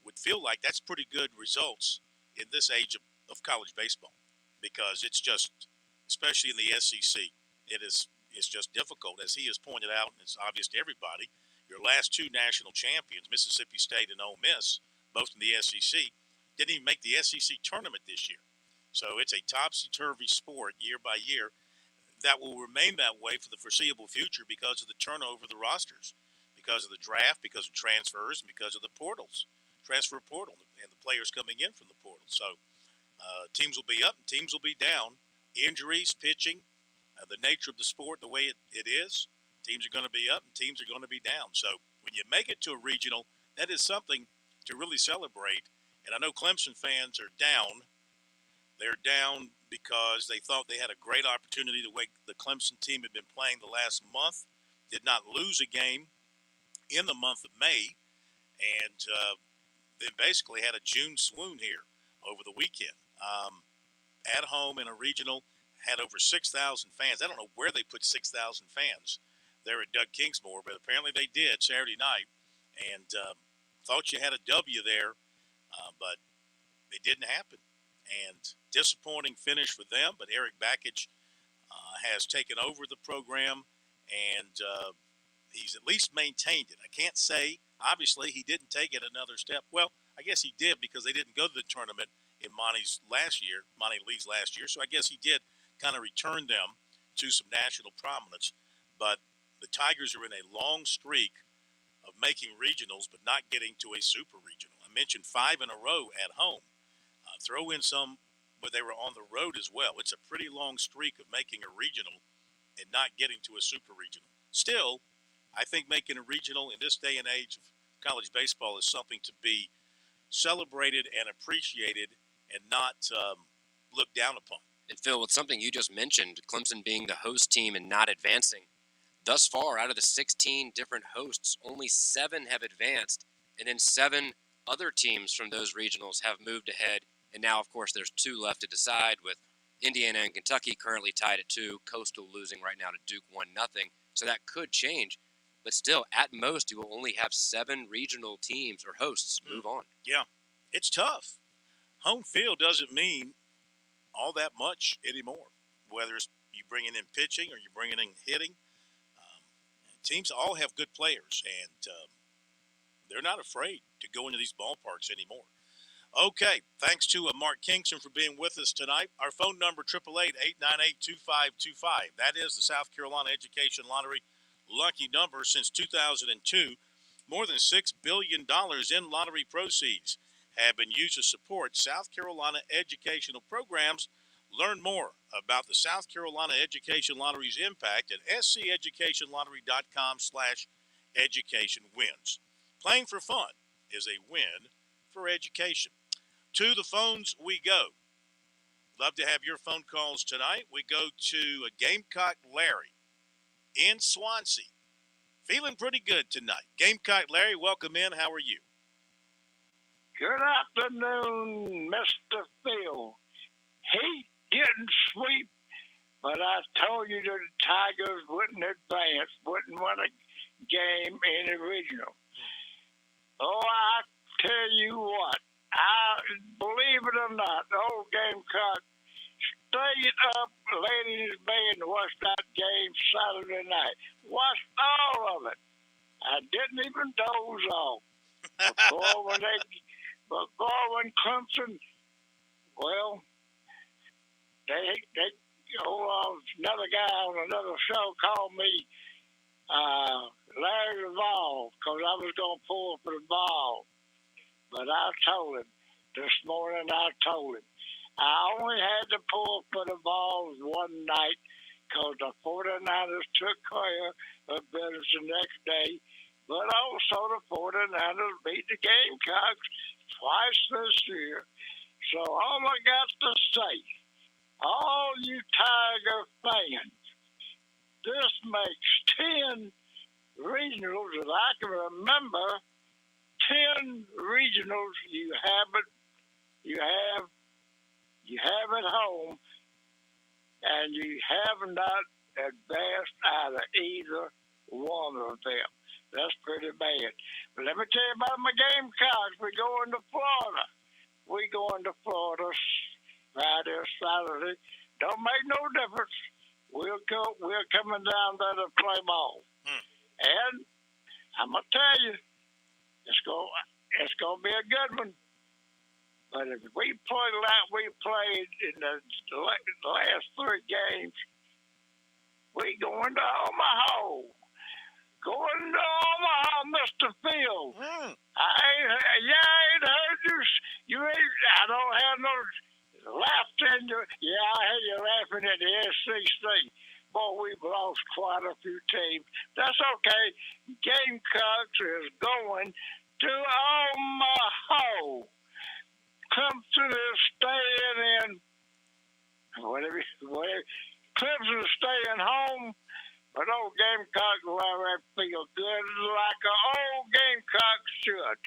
would feel like that's pretty good results in this age of college baseball, because it's just, especially in the SEC, it's just difficult. As he has pointed out, and it's obvious to everybody, your last 2 national champions, Mississippi State and Ole Miss, both in the SEC, didn't even make the SEC tournament this year. So it's a topsy-turvy sport year by year that will remain that way for the foreseeable future because of the turnover of the rosters. because of the draft, because of transfers, and because of the transfer portal, and the players coming in from the portal. So teams will be up and teams will be down. Injuries, pitching, the nature of the sport, the way it is, teams are going to be up and teams are going to be down. So when you make it to a regional, that is something to really celebrate. And I know Clemson fans are down. They're down because they thought they had a great opportunity the way the Clemson team had been playing the last month, did not lose a game in the month of May, and they basically had a June swoon here over the weekend. At home in a regional, had over 6,000 fans. I don't know where they put 6,000 fans there at Doug Kingsmore, but apparently they did Saturday night, and thought you had a W there, but it didn't happen. And disappointing finish for them, but Eric Bakich has taken over the program, and he's at least maintained it. I can't say, obviously, he didn't take it another step. Well, I guess he did because they didn't go to the tournament in Monty Lee's last year, so I guess he did kind of return them to some national prominence. But the Tigers are in a long streak of making regionals but not getting to a super regional. I mentioned 5 in a row at home. Throw in some where they were on the road as well. It's a pretty long streak of making a regional and not getting to a super regional. Still, I think making a regional in this day and age of college baseball is something to be celebrated and appreciated and not looked down upon. And Phil, with something you just mentioned, Clemson being the host team and not advancing, thus far out of the 16 different hosts, only 7 have advanced, and then 7 other teams from those regionals have moved ahead. And now, of course, there's 2 left to decide, with Indiana and Kentucky currently tied at 2, Coastal losing right now to Duke 1-0. So that could change. But still, at most, you will only have 7 regional teams or hosts move on. Yeah, it's tough. Home field doesn't mean all that much anymore, whether it's you bringing in pitching or you're bringing in hitting. Teams all have good players, and they're not afraid to go into these ballparks anymore. Okay, thanks to Mark Kingston for being with us tonight. Our phone number, 888-898-2525. That is the South Carolina Education Lottery lucky number since 2002. More than $6 billion in lottery proceeds have been used to support South Carolina educational programs. Learn more about the South Carolina Education Lottery's impact at sceducationlottery.com/educationwins. Playing for fun is a win for education. To the phones we go. Love to have your phone calls tonight. We go to Gamecock Larry in Swansea. Feeling pretty good tonight. Gamecock Larry, welcome in. How are you? Good afternoon, Mr. Phil. He didn't sweep, but I told you that the Tigers wouldn't advance, wouldn't win a game in the regional. Oh, I tell you what, I believe it or not, the old Gamecock stayed up late in his bed and watched that game Saturday night. Watched all of it. I didn't even doze off. Before when Clemson, well, another guy on another show called me Larry Revolve because I was going to pull for the ball. But I told him this morning, I only had to pull for the balls one night because the 49ers took care of business the next day. But also the 49ers beat the Gamecocks twice this year. So all I got to say, all you Tiger fans, this makes 10 regionals that I can remember. 10 regionals you have at home, and you have not advanced out of either one of them. That's pretty bad. But let me tell you about my Gamecocks. We're going to Florida. Friday or Saturday. Don't make no difference. We're coming down there to play ball. And I'm going to tell you, it's going to be a good one. But if we play like we played in the last 3 games, we going to Omaha. Going to Omaha, Mr. Field. I ain't heard you. I don't have no laughter in you. Yeah, I hear you laughing at the SEC. Boy, we've lost quite a few teams. That's okay. Gamecocks is going to Omaha. Clemson is staying in. Whatever. Clemson is staying home. But old Gamecock will feel good like an old Gamecock should.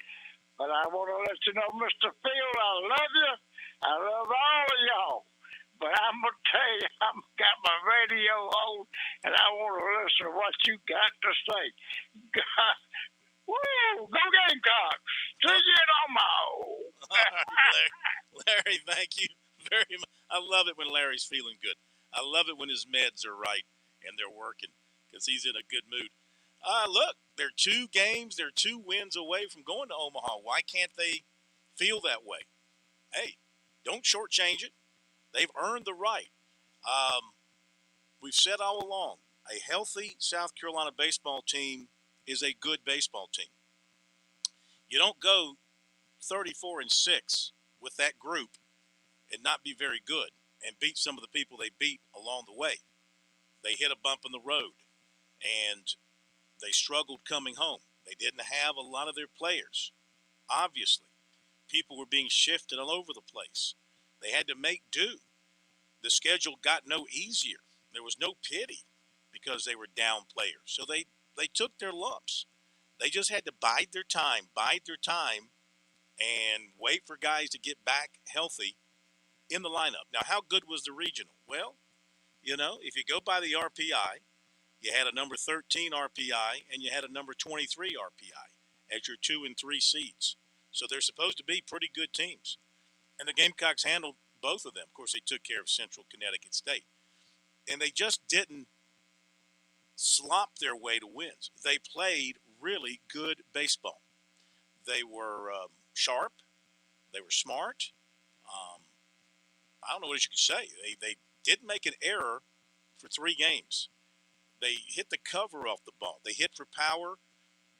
But I want to let you know, Mr. Field, I love you. I love all of y'all. But I'm going to tell you, I've got my radio on, and I want to listen to what you got to say. Woo! Go Gamecocks! See you in Omaha! Larry, thank you very much. I love it when Larry's feeling good. I love it when his meds are right and they're working because he's in a good mood. Look, they're 2 games, they're 2 wins away from going to Omaha. Why can't they feel that way? Hey, don't shortchange it. They've earned the right. We've said all along, a healthy South Carolina baseball team is a good baseball team. You don't go 34-6 with that group and not be very good and beat some of the people they beat along the way. They hit a bump in the road, and they struggled coming home. They didn't have a lot of their players. Obviously, people were being shifted all over the place. They had to make do. The schedule got no easier. There was no pity because they were down players. So they took their lumps. They just had to bide their time, and wait for guys to get back healthy in the lineup. Now, how good was the regional? Well, if you go by the RPI, you had a number 13 RPI and you had a number 23 RPI as your 2 and 3 seeds. So they're supposed to be pretty good teams. And the Gamecocks handled both of them. Of course, they took care of Central Connecticut State. And they just didn't slop their way to wins. They played really good baseball. They were sharp. They were smart. I don't know what you could say. They didn't make an error for 3 games. They hit the cover off the ball. They hit for power.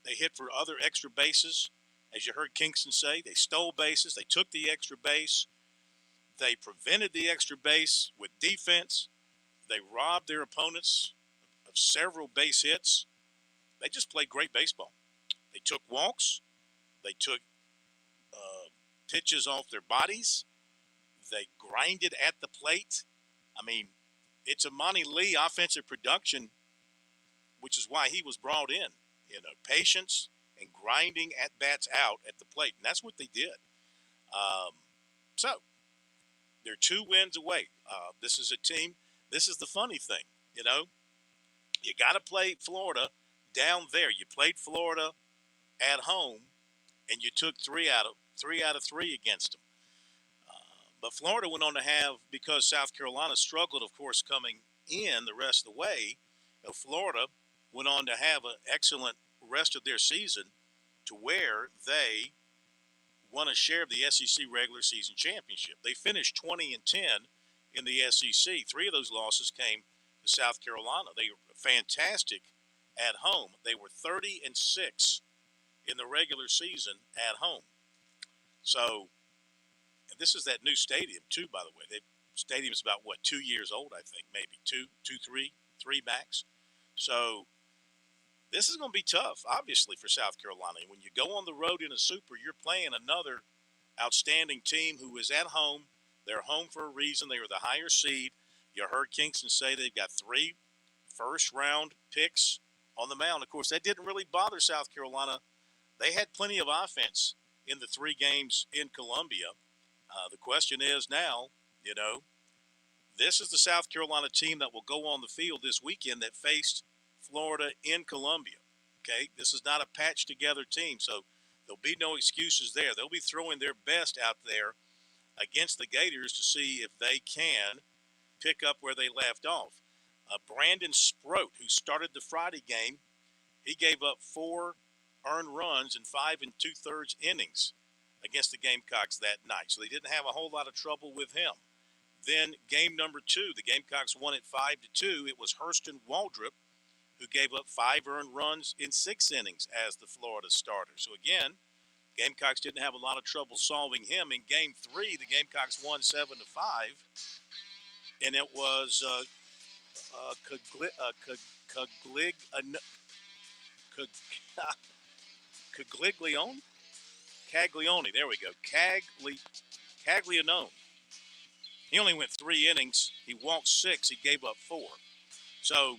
They hit for other extra bases. As you heard Kingston say, they stole bases. They took the extra base. They prevented the extra base with defense. They robbed their opponents of several base hits. They just played great baseball. They took walks. They took pitches off their bodies. They grinded at the plate. I mean, it's a Monty Lee offensive production, which is why he was brought in. Patience and grinding at bats out at the plate. And that's what they did. So, they're 2 wins away. This is a team. This is the funny thing. You got to play Florida down there. You played Florida at home, and you took 3 out of 3 against them. But Florida went on to have, because South Carolina struggled, of course, coming in the rest of the way, Florida went on to have an excellent rest of their season to where they won a share of the SEC regular season championship. They finished 20-10 in the SEC. 3 of those losses came to South Carolina. They were fantastic at home. They were 30-6 in the regular season at home. So, and this is that new stadium too, by the way. The stadium's about 2 years old, I think, maybe 3 max. So this is going to be tough, obviously, for South Carolina. When you go on the road in a super, you're playing another outstanding team who is at home. They're home for a reason. They were the higher seed. You heard Kingston say they've got 3 first-round picks on the mound. Of course, that didn't really bother South Carolina. They had plenty of offense in the 3 games in Columbia. The question is now, this is the South Carolina team that will go on the field this weekend that faced Florida in Columbia. Okay, this is not a patched together team, so there'll be no excuses there. They'll be throwing their best out there against the Gators to see if they can pick up where they left off. Brandon Sproat, who started the Friday game, he gave up 4 earned runs in 5 2/3 innings against the Gamecocks that night, so they didn't have a whole lot of trouble with him. Then game number 2, the Gamecocks won it 5-2. It was Hurston Waldrop who gave up 5 earned runs in 6 innings as the Florida starter. So again, Gamecocks didn't have a lot of trouble solving him. In Game 3, the Gamecocks won 7-5, and it was Caglione. There we go. Caglione. He only went 3 innings. He walked 6. He gave up 4. So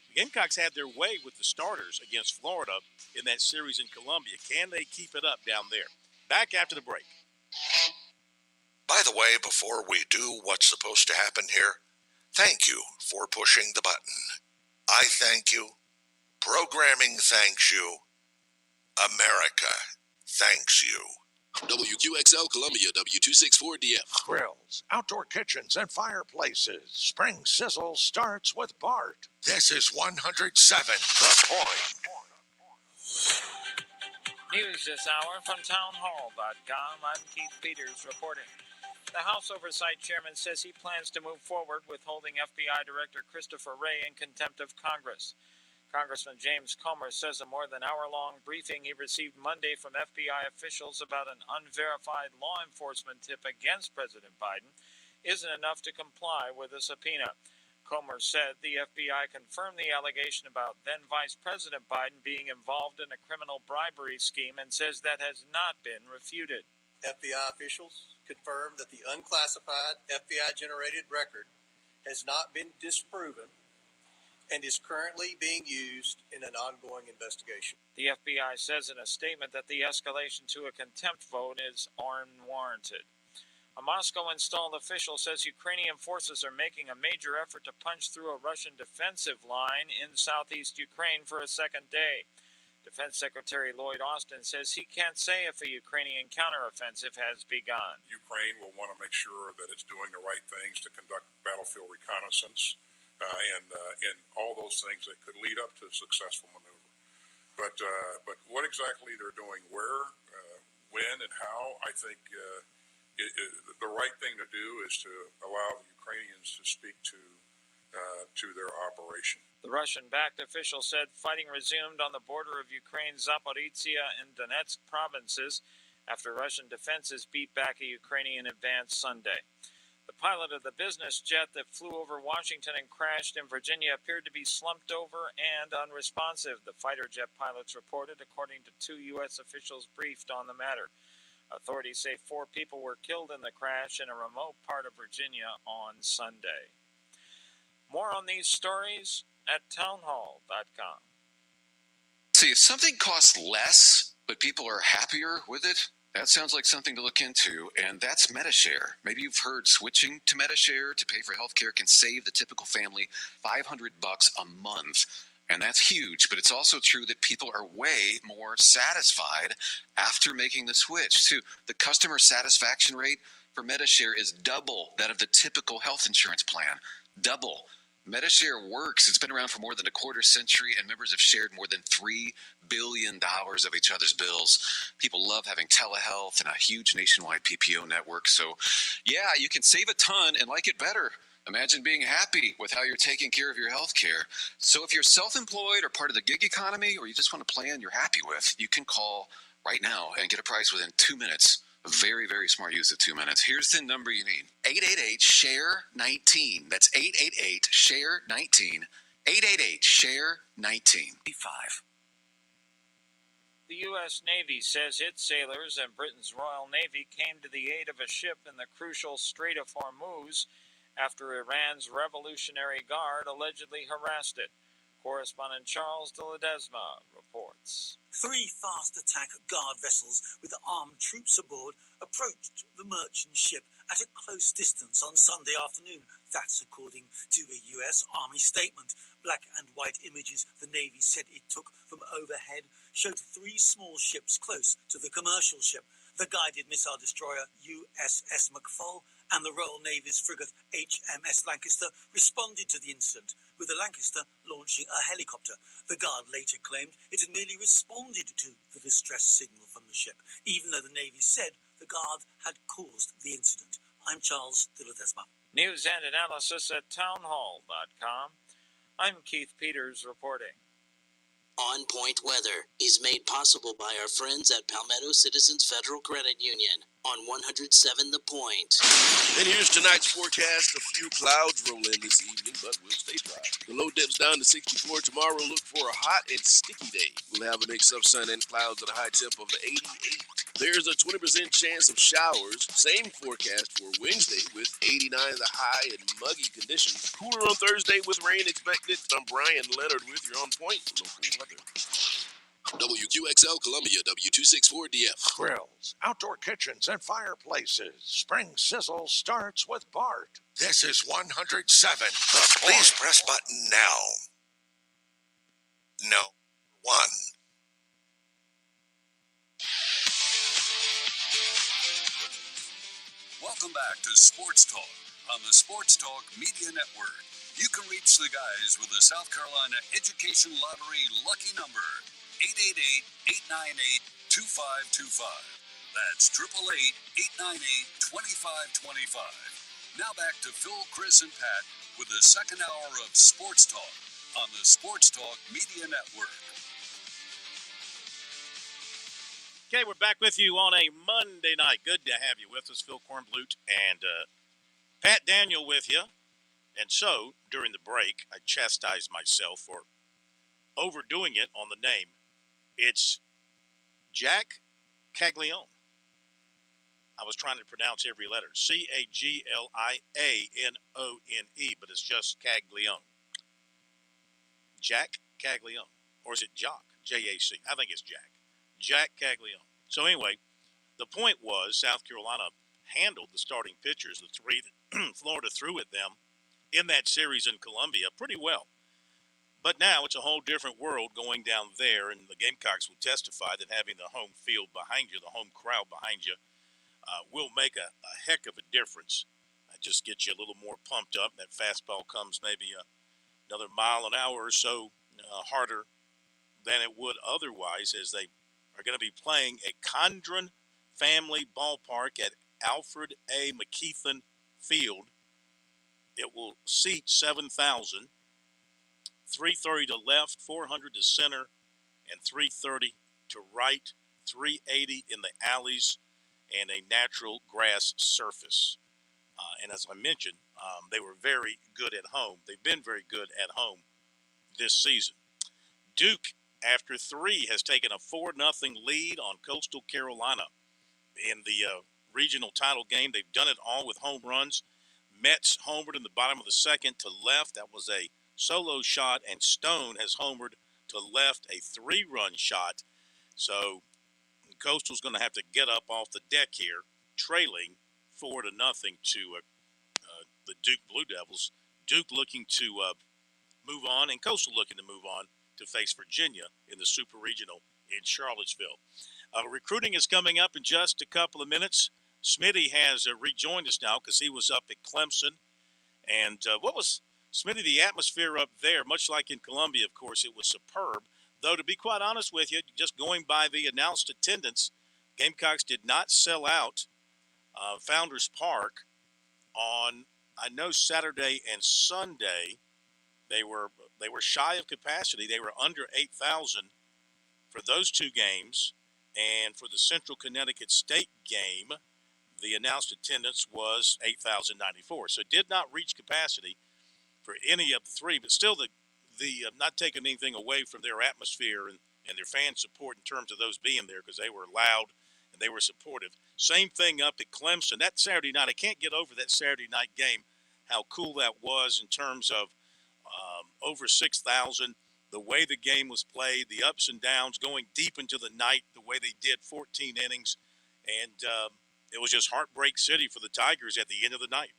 the Gamecocks had their way with the starters against Florida in that series in Columbia. Can they keep it up down there? Back after the break. By the way, before we do what's supposed to happen here, thank you for pushing the button. I thank you. Programming thanks you. America thanks you. WQXL Columbia, W264DF. Grills, outdoor kitchens, and fireplaces. Spring sizzle starts with Bart. This is 107 The Point. News this hour from townhall.com. I'm Keith Peters reporting. The House Oversight Chairman says he plans to move forward with holding FBI Director Christopher Wray in contempt of Congress. Congressman James Comer says a more than hour-long briefing he received Monday from FBI officials about an unverified law enforcement tip against President Biden isn't enough to comply with a subpoena. Comer said the FBI confirmed the allegation about then Vice President Biden being involved in a criminal bribery scheme and says that has not been refuted. FBI officials confirmed that the unclassified FBI-generated record has not been disproven and is currently being used in an ongoing investigation. The FBI says in a statement that the escalation to a contempt vote is unwarranted. A Moscow-installed official says Ukrainian forces are making a major effort to punch through a Russian defensive line in southeast Ukraine for a second day. Defense Secretary Lloyd Austin says he can't say if a Ukrainian counteroffensive has begun. Ukraine will want to make sure that it's doing the right things to conduct battlefield reconnaissance and all those things that could lead up to a successful maneuver. But what exactly they're doing, where, when, and how, I think the right thing to do is to allow the Ukrainians to speak to their operation. The Russian-backed official said fighting resumed on the border of Ukraine's Zaporizhia and Donetsk provinces after Russian defenses beat back a Ukrainian advance Sunday. The pilot of the business jet that flew over Washington and crashed in Virginia appeared to be slumped over and unresponsive, the fighter jet pilots reported, according to 2 U.S. officials briefed on the matter. Authorities say 4 people were killed in the crash in a remote part of Virginia on Sunday. More on these stories at townhall.com. See, if something costs less, but people are happier with it, that sounds like something to look into, and that's MediShare. Maybe you've heard switching to MediShare to pay for healthcare can save the typical family $500 a month, and that's huge. But it's also true that people are way more satisfied after making the switch. Too, the customer satisfaction rate for MediShare is double that of the typical health insurance plan. Double. MediShare works. It's been around for more than a quarter century, and members have shared more than $3 billion of each other's bills. People love having telehealth and a huge nationwide PPO network. So, yeah, you can save a ton and like it better. Imagine being happy with how you're taking care of your health care. So if you're self-employed or part of the gig economy, or you just want a plan you're happy with, you can call right now and get a price within 2 minutes. A very, very smart use of 2 minutes. Here's the number you need. 888-SHARE-19. That's 888-SHARE-19. 888-SHARE-19. 5. The U.S. Navy says its sailors and Britain's Royal Navy came to the aid of a ship in the crucial Strait of Hormuz after Iran's Revolutionary Guard allegedly harassed it. Correspondent Charles de Ledesma reports. 3 fast attack guard vessels with armed troops aboard approached the merchant ship at a close distance on Sunday afternoon. That's according to a U.S. Army statement. Black and white images the Navy said it took from overhead showed 3 small ships close to the commercial ship. The guided missile destroyer USS McFall and the Royal Navy's frigate HMS Lancaster responded to the incident, with the Lancaster launching a helicopter. The Guard later claimed it had merely responded to the distress signal from the ship, even though the Navy said the Guard had caused the incident. I'm Charles de Ledesma. News and analysis at townhall.com. I'm Keith Peters reporting. On Point Weather is made possible by our friends at Palmetto Citizens Federal Credit Union on 107 The Point. And here's tonight's forecast. A few clouds roll in this evening, but we'll stay dry. The low dips down to 64 tomorrow. Look for a hot and sticky day. We'll have a mix of sun and clouds at a high temp of 88. There's a 20% chance of showers. Same forecast for Wednesday with 89 the high and muggy conditions. Cooler on Thursday with rain expected. I'm Brian Leonard with your On Point local weather. WQXL Columbia, W264DF. Grills, outdoor kitchens, and fireplaces. Spring sizzle starts with Bart. This is 107. Please press button now. No. 1. Welcome back to Sports Talk on the Sports Talk Media Network. You can reach the guys with the South Carolina Education Lottery lucky number, 888-898-2525. That's 888-898-2525. Now back to Phil, Chris, and Pat with the second hour of Sports Talk on the Sports Talk Media Network. Okay, we're back with you on a Monday night. Good to have you with us, Phil Kornblut and Pat Daniel with you. And so, during the break, I chastised myself for overdoing it on the name. It's Jack Caglione. I was trying to pronounce every letter. Caglione, but it's just Caglione. Jack Caglione. Or is it Jock? J-A-C. I think it's Jack. Jack Caglione. So anyway, the point was South Carolina handled the starting pitchers, the three that Florida threw at them in that series in Columbia pretty well. But now it's a whole different world going down there, and the Gamecocks will testify that having the home field behind you, the home crowd behind you, will make a heck of a difference. Just get you a little more pumped up. That fastball comes maybe another mile an hour or so harder than it would otherwise, as they are going to be playing at Condren Family Ballpark at Alfred A. McKeithen Field. It will seat 7,000, 330 to left, 400 to center, and 330 to right, 380 in the alleys, and a natural grass surface. And as I mentioned, they were very good at home. They've been very good at home this season. Duke, after 3, has taken a 4-0 lead on Coastal Carolina in the regional title game. They've done it all with home runs. Mets homered in the bottom of the second to left. That was a solo shot, and Stone has homered to left, a 3-run shot. So Coastal's going to have to get up off the deck here, trailing 4-0 to the Duke Blue Devils. Duke looking to move on, and Coastal looking to move on to face Virginia in the Super Regional in Charlottesville. Recruiting is coming up in just a couple of minutes. Smitty has rejoined us now because he was up at Clemson. And what was, Smitty, the atmosphere up there, much like in Columbia, of course, it was superb. Though, to be quite honest with you, just going by the announced attendance, Gamecocks did not sell out Founders Park on, I know, Saturday and Sunday. They were shy of capacity. They were under 8,000 for those two games. And for the Central Connecticut State game, the announced attendance was 8,094. So it did not reach capacity for any of the three, but still the not taking anything away from their atmosphere and their fan support in terms of those being there, because they were loud and they were supportive. Same thing up at Clemson. That Saturday night, I can't get over that Saturday night game, how cool that was in terms of over 6,000, the way the game was played, the ups and downs, going deep into the night, the way they did 14 innings. And it was just heartbreak city for the Tigers at the end of the night.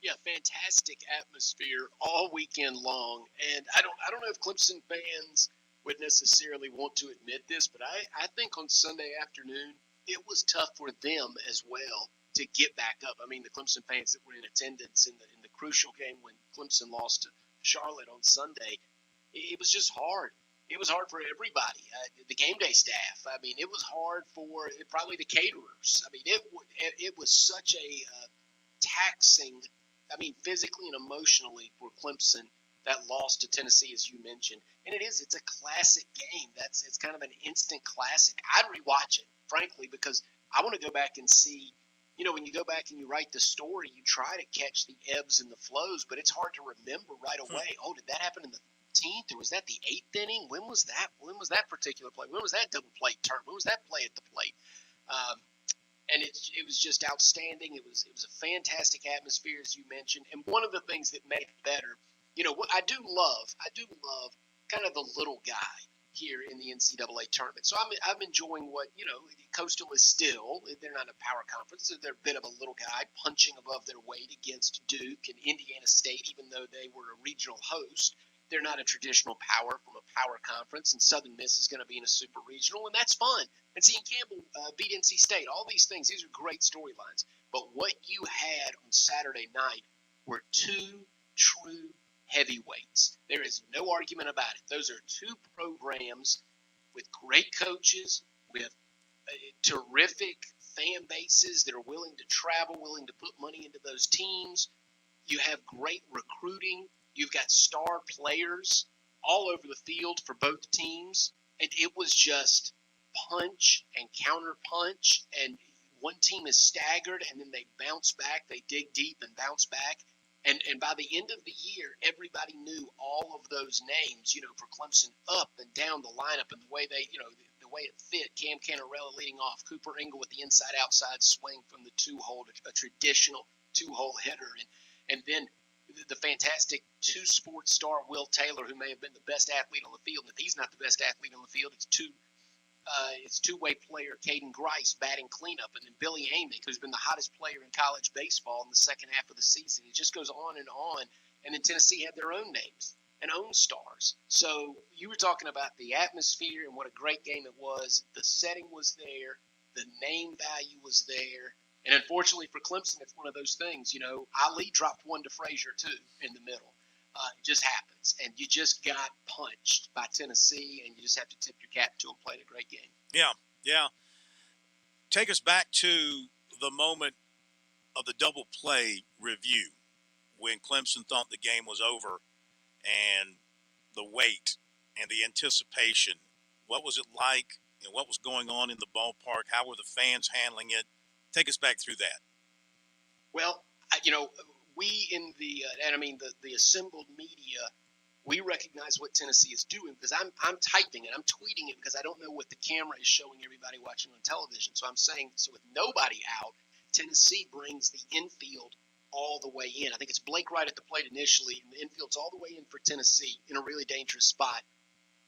Yeah, fantastic atmosphere all weekend long. And I don't know if Clemson fans would necessarily want to admit this, but I think on Sunday afternoon, it was tough for them as well to get back up. I mean, the Clemson fans that were in attendance in the crucial game when Clemson lost to Charlotte on Sunday, it was just hard. It was hard for everybody, the game day staff. I mean, it was hard for probably the caterers. I mean, it was such a taxing, I mean, physically and emotionally for Clemson that loss to Tennessee, as you mentioned. And it's a classic game. It's kind of an instant classic. I'd rewatch it, frankly, because I want to go back and see, when you go back and you write the story, you try to catch the ebbs and the flows, but it's hard to remember right away. Oh, did that happen in the 15th, or was that the 8th inning? When was that particular play? When was that double play turn? When was that play at the plate? And it was just outstanding. It was a fantastic atmosphere, as you mentioned. And one of the things that made it better, what I do love kind of the little guy here in the NCAA tournament. So I'm enjoying what, Coastal is still, they're not a power conference, so they're a bit of a little guy punching above their weight against Duke and Indiana State, even though they were a regional host. They're not a traditional power from a power conference, and Southern Miss is going to be in a super regional, and that's fun. And seeing Campbell beat NC State, all these things, these are great storylines. But what you had on Saturday night were two true heavyweights. There is no argument about it. Those are two programs with great coaches, with terrific fan bases that are willing to travel, willing to put money into those teams. You have great recruiting. You've got star players all over the field for both teams. And it was just punch and counter punch. And one team is staggered, and then they bounce back. They dig deep and bounce back. And by the end of the year, everybody knew all of those names, for Clemson up and down the lineup, and the way they, the way it fit. Cam Canarella leading off, Cooper Ingle with the inside-outside swing from the two-hole, a traditional two-hole hitter. And then the fantastic two-sport star Will Taylor, who may have been the best athlete on the field. If he's not the best athlete on the field, it's two-way player Caden Grice batting cleanup, and then Billy Amick, who's been the hottest player in college baseball in the second half of the season. It just goes on. And then Tennessee had their own names and own stars. So you were talking about the atmosphere and what a great game it was. The setting was there. The name value was there. And unfortunately for Clemson, it's one of those things, Ali dropped one to Frazier, too, in the middle. It just happens. And you just got punched by Tennessee, and you just have to tip your cap to them playing a great game. Yeah. Take us back to the moment of the double play review when Clemson thought the game was over, and the wait and the anticipation. What was it like? What was going on in the ballpark? How were the fans handling it? Take us back through that. Well, we in the assembled media, we recognize what Tennessee is doing, because I'm typing it, I'm tweeting it, because I don't know what the camera is showing everybody watching on television. So I'm saying, with nobody out, Tennessee brings the infield all the way in. I think it's Blake Wright at the plate initially, and the infield's all the way in for Tennessee in a really dangerous spot.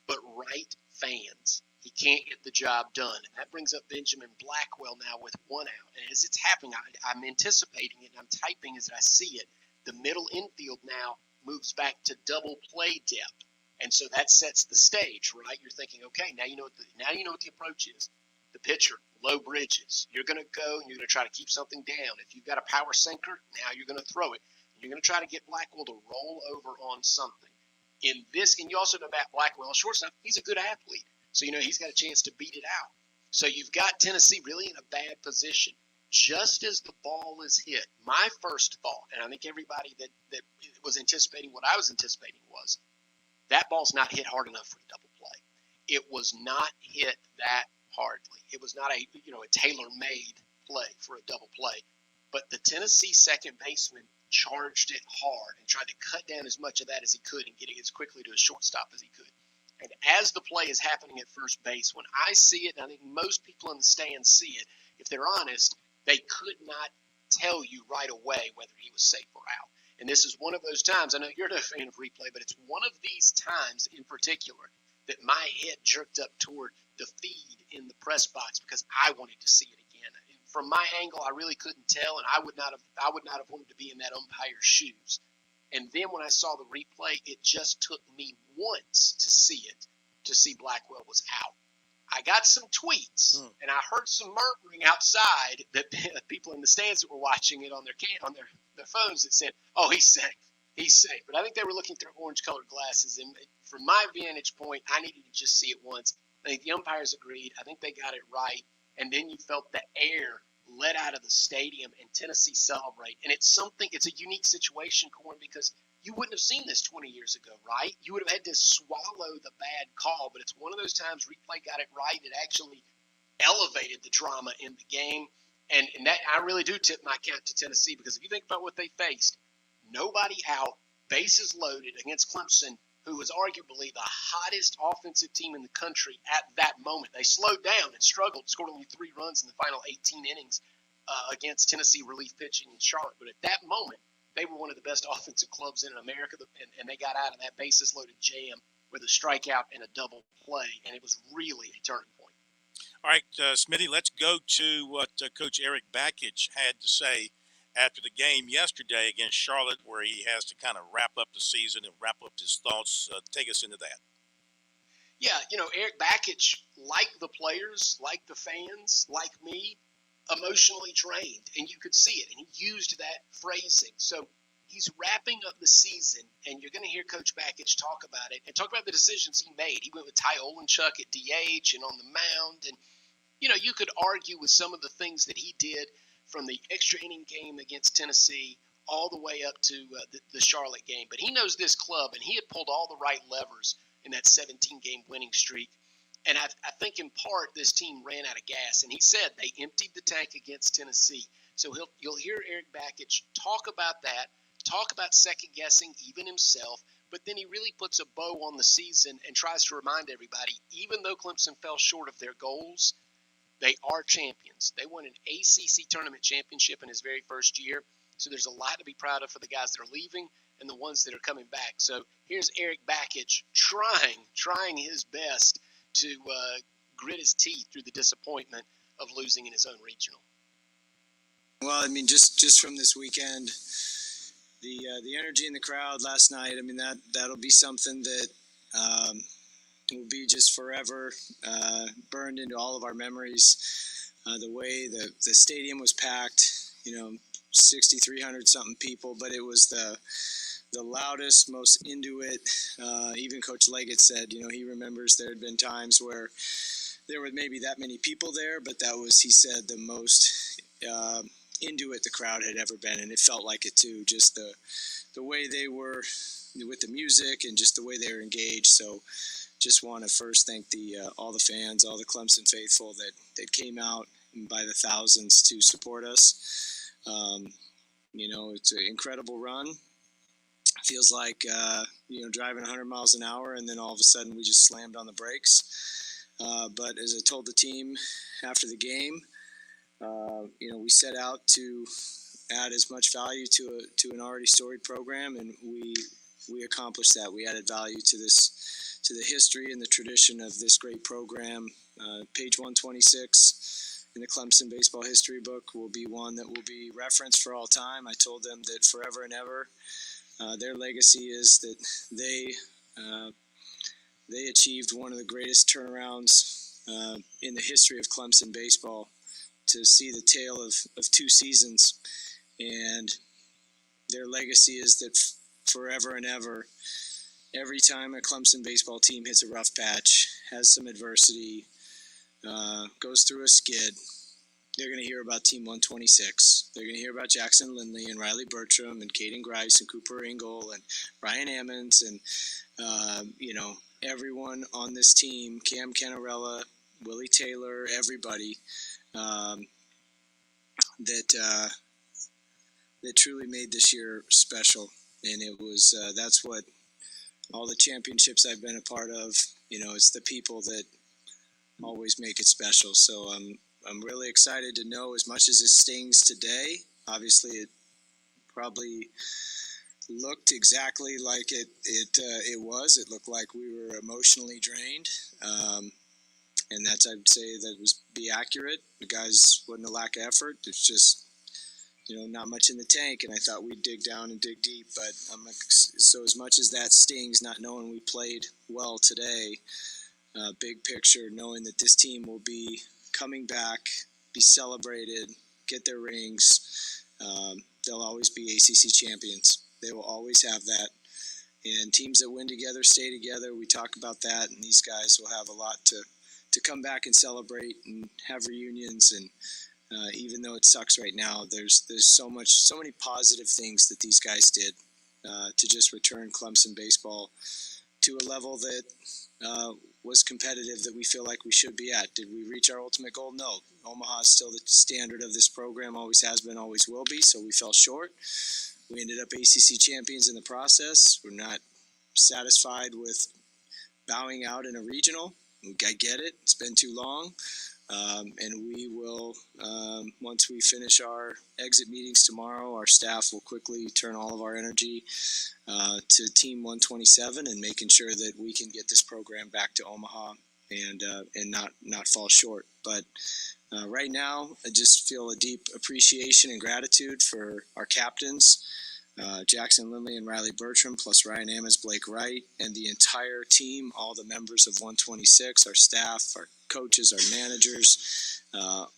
But Wright fans, he can't get the job done. And that brings up Benjamin Blackwell now with one out. And as it's happening, I'm anticipating it, and I'm typing as I see it. The middle infield now moves back to double play depth. And so that sets the stage, right? You're thinking, okay, now you know what the approach is. The pitcher, low bridges. You're going to go and you're going to try to keep something down. If you've got a power sinker, now you're going to throw it. You're going to try to get Blackwell to roll over on something. And you also know about Blackwell, shortstop, he's a good athlete. So, he's got a chance to beat it out. So you've got Tennessee really in a bad position. Just as the ball is hit, my first thought, and I think everybody that was anticipating what I was anticipating, was that ball's not hit hard enough for a double play. It was not hit that hardly. It was not a tailor-made play for a double play. But the Tennessee second baseman charged it hard and tried to cut down as much of that as he could and get it as quickly to a shortstop as he could. And as the play is happening at first base, when I see it, and I think most people in the stands see it, if they're honest, they could not tell you right away whether he was safe or out. And this is one of those times, I know you're not a fan of replay, but it's one of these times in particular that my head jerked up toward the feed in the press box because I wanted to see it again. And from my angle, I really couldn't tell, and I would not have wanted to be in that umpire's shoes. And then when I saw the replay, it just took me once to see Blackwell was out. I got some tweets, and I heard some murmuring outside that people in the stands that were watching it on their phones that said, "Oh, he's safe." But I think they were looking through orange-colored glasses, and from my vantage point, I needed to just see it once. I think the umpires agreed. I think they got it right, and then you felt the air let out of the stadium and Tennessee celebrate. And it's a unique situation, Corn, because you wouldn't have seen this 20 years ago, right? You would have had to swallow the bad call, but it's one of those times replay got it right. It actually elevated the drama in the game. And that I really do tip my cap to Tennessee, because if you think about what they faced, nobody out, bases loaded against Clemson, who was arguably the hottest offensive team in the country at that moment. They slowed down and struggled, scored only 3 runs in the final 18 innings against Tennessee relief pitching in Charlotte. But at that moment, they were one of the best offensive clubs in America, and they got out of that bases-loaded jam with a strikeout and a double play, and it was really a turning point. All right, Smitty, let's go to what Coach Eric Bakich had to say after the game yesterday against Charlotte, where he has to kind of wrap up the season and wrap up his thoughts. Take us into that. Yeah, Eric Bakich, like the players, like the fans, like me, emotionally drained, and you could see it, and he used that phrasing. So he's wrapping up the season, and you're going to hear Coach Bakich talk about it and talk about the decisions he made. He went with Ty Olenchuk at DH and on the mound, and you could argue with some of the things that he did from the extra inning game against Tennessee all the way up to the Charlotte game. But he knows this club, and he had pulled all the right levers in that 17-game winning streak. And I think in part this team ran out of gas. And he said they emptied the tank against Tennessee. So you'll hear Eric Bakich talk about that, talk about second-guessing even himself. But then he really puts a bow on the season and tries to remind everybody, even though Clemson fell short of their goals, they are champions. They won an ACC tournament championship in his very first year. So there's a lot to be proud of for the guys that are leaving and the ones that are coming back. So here's Eric Bakich trying his best to grit his teeth through the disappointment of losing in his own regional. Well, I mean, just from this weekend, the energy in the crowd last night, I mean, that'll be something that will be just forever burned into all of our memories. The way the stadium was packed, 6,300 something people, but it was the loudest, most into it. Even Coach Leggett said, he remembers there had been times where there were maybe that many people there, but that was, he said, the most into it the crowd had ever been, and it felt like it too. Just the way they were with the music and just the way they were engaged. So just want to first thank all the fans, all the Clemson faithful that came out by the thousands to support us. It's an incredible run. Feels like, driving 100 miles an hour, and then all of a sudden we just slammed on the brakes. But as I told the team after the game, we set out to add as much value to an already storied program, and we accomplished that. We added value to the history and the tradition of this great program. Page 126 in the Clemson baseball history book will be one that will be referenced for all time. I told them that forever and ever, their legacy is that they achieved one of the greatest turnarounds in the history of Clemson baseball, to see the tale of 2 seasons. And their legacy is that forever and ever, every time a Clemson baseball team hits a rough patch, has some adversity, goes through a skid, they're going to hear about Team 126. They're going to hear about Jackson Lindley and Riley Bertram and Caden Grice and Cooper Ingle and Ryan Ammons and, everyone on this team, Cam Cannarella, Willie Taylor, everybody that truly made this year special. And it was that's what all the championships I've been a part of, it's the people that always make it special. So I'm really excited to know, as much as it stings today, obviously it probably looked exactly like it was. It looked like we were emotionally drained. And that's, I'd say, that was be accurate. The guys wasn't a lack of effort. It's just, not much in the tank, and I thought we'd dig down and dig deep. But so as much as that stings, not knowing we played well today, big picture, knowing that this team will be coming back, be celebrated, get their rings. They'll always be ACC champions. They will always have that. And teams that win together stay together. We talk about that, and these guys will have a lot to come back and celebrate and have reunions. And even though it sucks right now, there's so many positive things that these guys did. to just return Clemson baseball to a level that was competitive, that we feel like we should be at. Did we reach our ultimate goal? No. Omaha is still the standard of this program, always has been, always will be, so we fell short. We ended up ACC champions in the process. We're not satisfied with bowing out in a regional. I get it. It's been too long. And we will, once we finish our exit meetings tomorrow, our staff will quickly turn all of our energy to Team 127 and making sure that we can get this program back to Omaha and not fall short. But right now, I just feel a deep appreciation and gratitude for our captains, Jackson Lindley and Riley Bertram, plus Ryan Ammons, Blake Wright, and the entire team, all the members of 126, our staff, our coaches, our managers,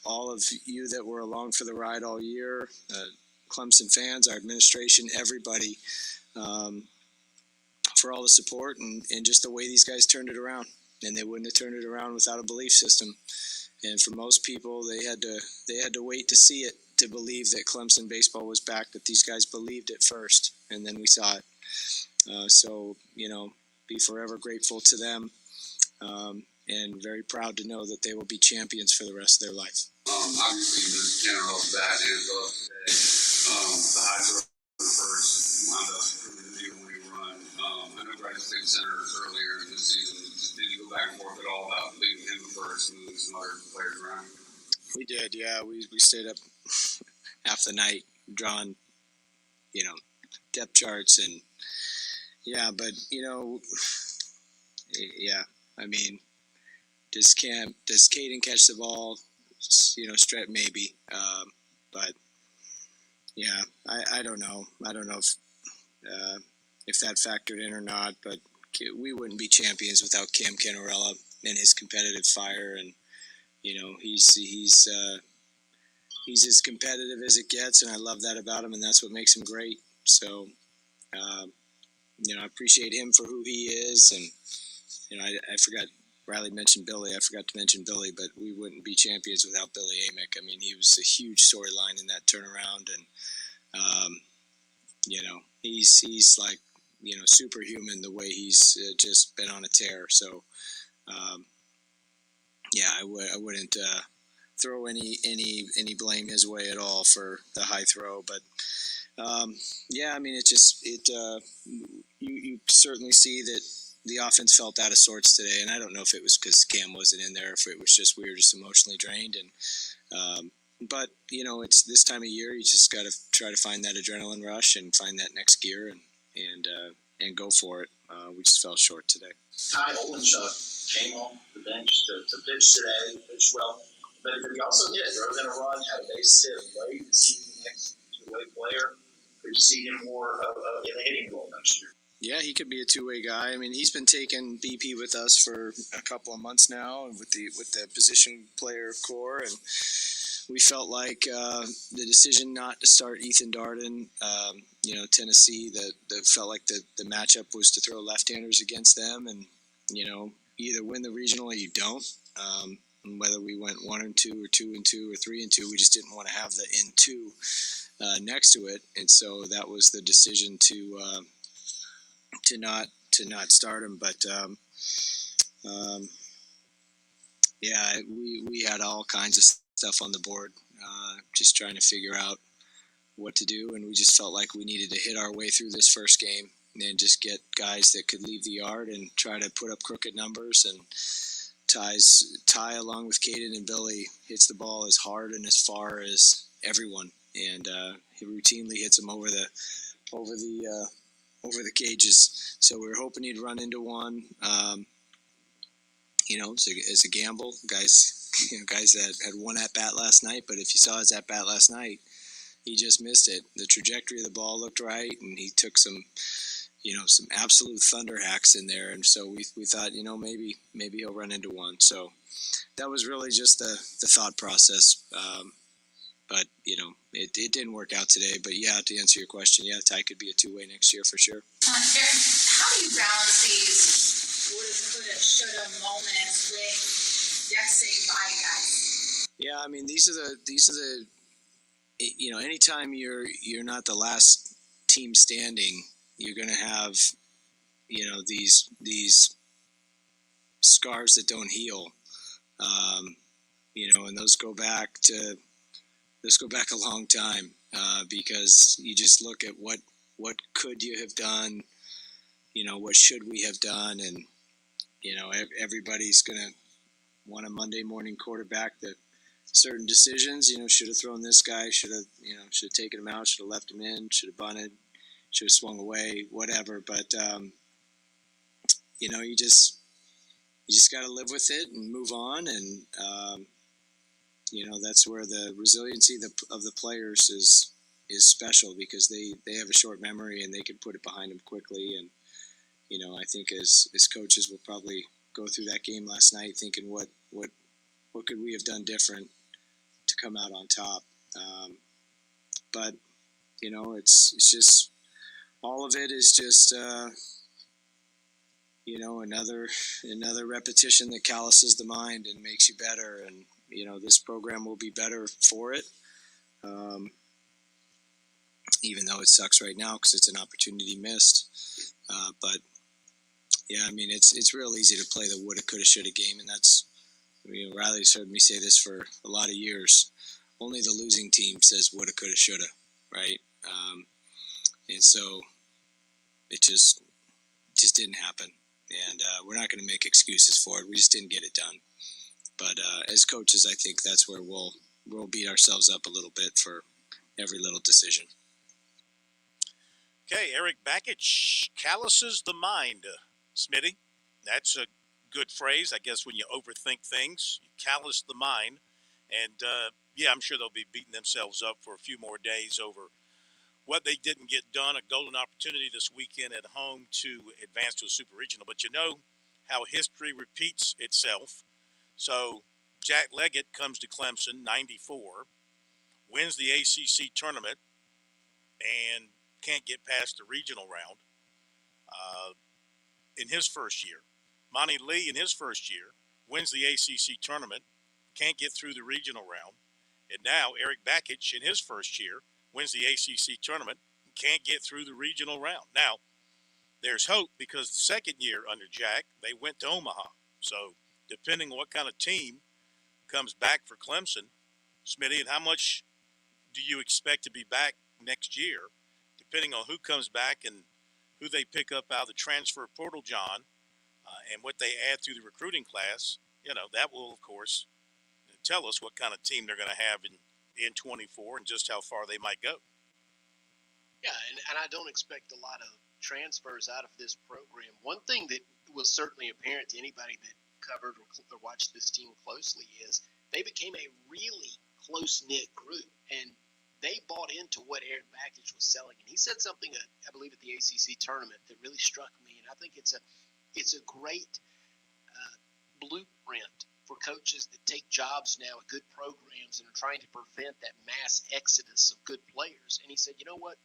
all of you that were along for the ride all year, Clemson fans, our administration, everybody, for all the support and just the way these guys turned it around. And they wouldn't have turned it around without a belief system. And for most people, they had to wait to see it to believe that Clemson baseball was back, but these guys believed it first, and then we saw it. So, be forever grateful to them, and very proud to know that they will be champions for the rest of their life. Obviously, the general bat is up today. The high throw first wound up the deal when he run. I know Bryce State Center earlier this season. Did you go back and forth at all about leaving him first and moving some other players around? We did, yeah. We stayed up half the night drawing, depth charts and but I mean, does Caden catch the ball? Straight maybe, but yeah, I don't know. I don't know if that factored in or not, but we wouldn't be champions without Cam Canarella and his competitive fire, and he's as competitive as it gets, and I love that about him, and that's what makes him great. So, I appreciate him for who he is, and I forgot. Riley mentioned Billy. I forgot to mention Billy, but we wouldn't be champions without Billy Amick. I mean, he was a huge storyline in that turnaround, and he's like superhuman the way he's just been on a tear. So, I wouldn't throw any blame his way at all for the high throw, but I mean, you certainly see that the offense felt out of sorts today, and I don't know if it was because Cam wasn't in there, if it was just we were just emotionally drained, and but it's this time of year, you just got to try to find that adrenaline rush and find that next gear and go for it. We just fell short today. Ty Olenchuk came off the bench to pitch today, pitched well, but he also did. Drove in a run, had a base hit late. Is he the next two-way player? Could you see him more in the hitting role next year? Yeah, he could be a two-way guy. I mean, he's been taking BP with us for a couple of months now with the position player core, and we felt like the decision not to start Ethan Darden, Tennessee, that felt like the matchup was to throw left-handers against them, and either win the regional or you don't. Whether we went 1-2 or 2-2 or 3-2, we just didn't want to have the N2 next to it, and so that was the decision to not start him. But we had all kinds of stuff on the board, just trying to figure out what to do, and we just felt like we needed to hit our way through this first game and just get guys that could leave the yard and try to put up crooked numbers. And Ty, along with Caden and Billy, hits the ball as hard and as far as everyone, and he routinely hits them over the cages. So we were hoping he'd run into one. As a gamble, guys that had one at bat last night. But if you saw his at bat last night, he just missed it. The trajectory of the ball looked right, and he took some absolute thunder hacks in there. And so we thought, maybe he'll run into one. So that was really just the thought process. But it didn't work out today. But yeah, to answer your question, yeah, Ty could be a two-way next year for sure. Aaron, how do you balance these woulda, coulda, shoulda moments with just saying bye, guys? Yeah, I mean these are the anytime you're not the last team standing, you're going to have, these scars that don't heal, and those go back a long time, because you just look at what could you have done, what should we have done, and everybody's going to want a Monday morning quarterback that certain decisions, should have thrown this guy, should have taken him out, should have left him in, should have bunted, should have swung away, whatever. But you just got to live with it and move on, and that's where the resiliency of the players is special, because they have a short memory and they can put it behind them quickly. And I think as coaches, we'll probably go through that game last night thinking what could we have done different to come out on top. But it's just, all of it is just another repetition that calluses the mind and makes you better. And this program will be better for it, even though it sucks right now because it's an opportunity missed. But yeah, I mean, it's real easy to play the woulda, coulda, shoulda game, and that's, Riley's heard me say this for a lot of years. Only the losing team says woulda, coulda, shoulda, right? And so it just didn't happen, and we're not going to make excuses for it. We just didn't get it done. But as coaches, I think that's where we'll beat ourselves up a little bit for every little decision. Okay, Eric Bakich calluses the mind. Smitty, that's a good phrase, I guess, when you overthink things. You callous the mind. And, yeah, I'm sure they'll be beating themselves up for a few more days over what they didn't get done. A golden opportunity this weekend at home to advance to a super regional. But you know how history repeats itself. So Jack Leggett comes to Clemson, 94, wins the ACC tournament, and can't get past the regional round in his first year. Monty Lee, in his first year, wins the ACC tournament, can't get through the regional round. And now Eric Bakich, in his first year, wins the ACC tournament, and can't get through the regional round. Now, there's hope, because the second year under Jack, they went to Omaha. So depending on what kind of team comes back for Clemson, Smitty, and how much do you expect to be back next year, depending on who comes back and who they pick up out of the transfer portal, John, and what they add through the recruiting class, that will, of course, tell us what kind of team they're going to have in 24 and just how far they might go. Yeah, and I don't expect a lot of transfers out of this program. One thing that was certainly apparent to anybody that covered or watched this team closely is they became a really close-knit group, and they bought into what Eric Bakich was selling. And he said something, I believe, at the ACC tournament that really struck me, and I think it's a great blueprint for coaches that take jobs now at good programs and are trying to prevent that mass exodus of good players. And he said, you know what?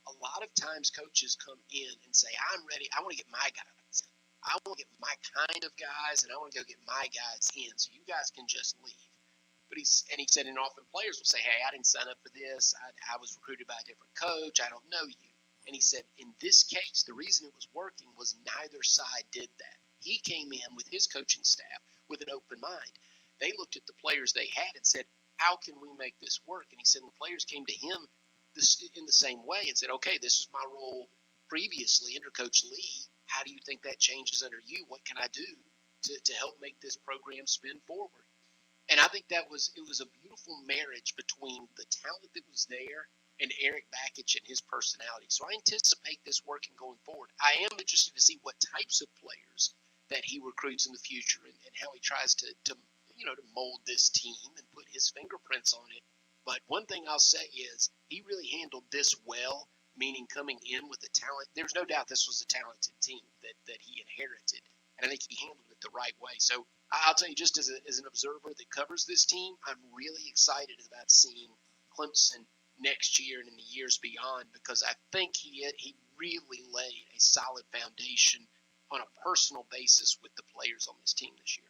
A lot of times coaches come in and say, I'm ready. I want to get my guys in. I want to get my kind of guys, and I want to go get my guys in, so you guys can just leave. But he said, and often players will say, hey, I didn't sign up for this. I was recruited by a different coach. I don't know you. And he said, in this case, the reason it was working was neither side did that. He came in with his coaching staff with an open mind. They looked at the players they had and said, how can we make this work? And he said, the players came to him in the same way and said, okay, this is my role previously under Coach Lee. How do you think that changes under you? What can I do to help make this program spin forward? And I think it was a beautiful marriage between the talent that was there and Eric Bakich and his personality. So I anticipate this working going forward. I am interested to see what types of players that he recruits in the future and how he tries to mold this team and put his fingerprints on it. But one thing I'll say is he really handled this well, meaning coming in with the talent. There's no doubt this was a talented team that he inherited, and I think he handled it the right way. So I'll tell you, just as an observer that covers this team, I'm really excited about seeing Clemson next year and in the years beyond, because I think he really laid a solid foundation on a personal basis with the players on this team this year.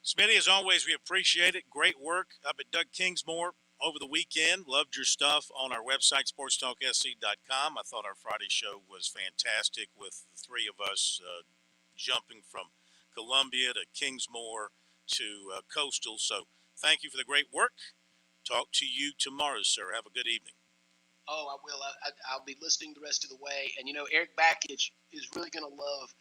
Smitty, as always, we appreciate it. Great work up at Doug Kingsmore over the weekend. Loved your stuff on our website, SportsTalkSC.com. I thought our Friday show was fantastic with the three of us jumping from Columbia to Kingsmore to Coastal. So thank you for the great work. Talk to you tomorrow, sir. Have a good evening. Oh, I will. I'll be listening the rest of the way. And, Eric Backage is really going to love,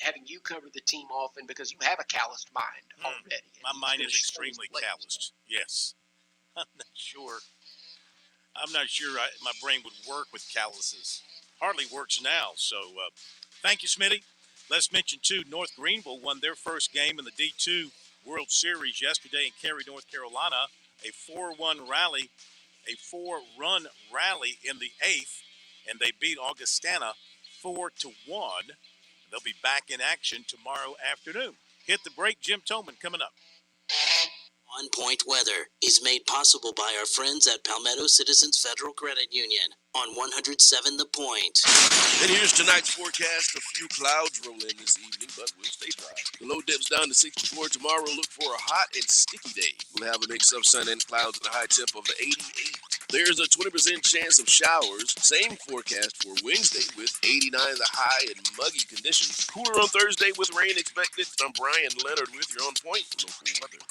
having you cover the team often because you have a calloused mind already. My mind is extremely calloused. Yes. I'm not sure my brain would work with calluses. Hardly works now. So thank you, Smitty. Let's mention, too, North Greenville won their first game in the D2 World Series yesterday in Cary, North Carolina. A 4-1 rally. A 4-run rally in the 8th, and they beat Augustana 4-1. They'll be back in action tomorrow afternoon. Hit the break. Jim Tolman coming up. On Point Weather is made possible by our friends at Palmetto Citizens Federal Credit Union on 107 The Point. And here's tonight's forecast. A few clouds roll in this evening, but we'll stay dry. The low dips down to 64 tomorrow. Look for a hot and sticky day. We'll have a mix of sun and clouds and a high temp of 88. There's a 20% chance of showers. Same forecast for Wednesday with 89 the high and muggy conditions. Cooler on Thursday with rain expected. I'm Brian Leonard with your On Point local weather.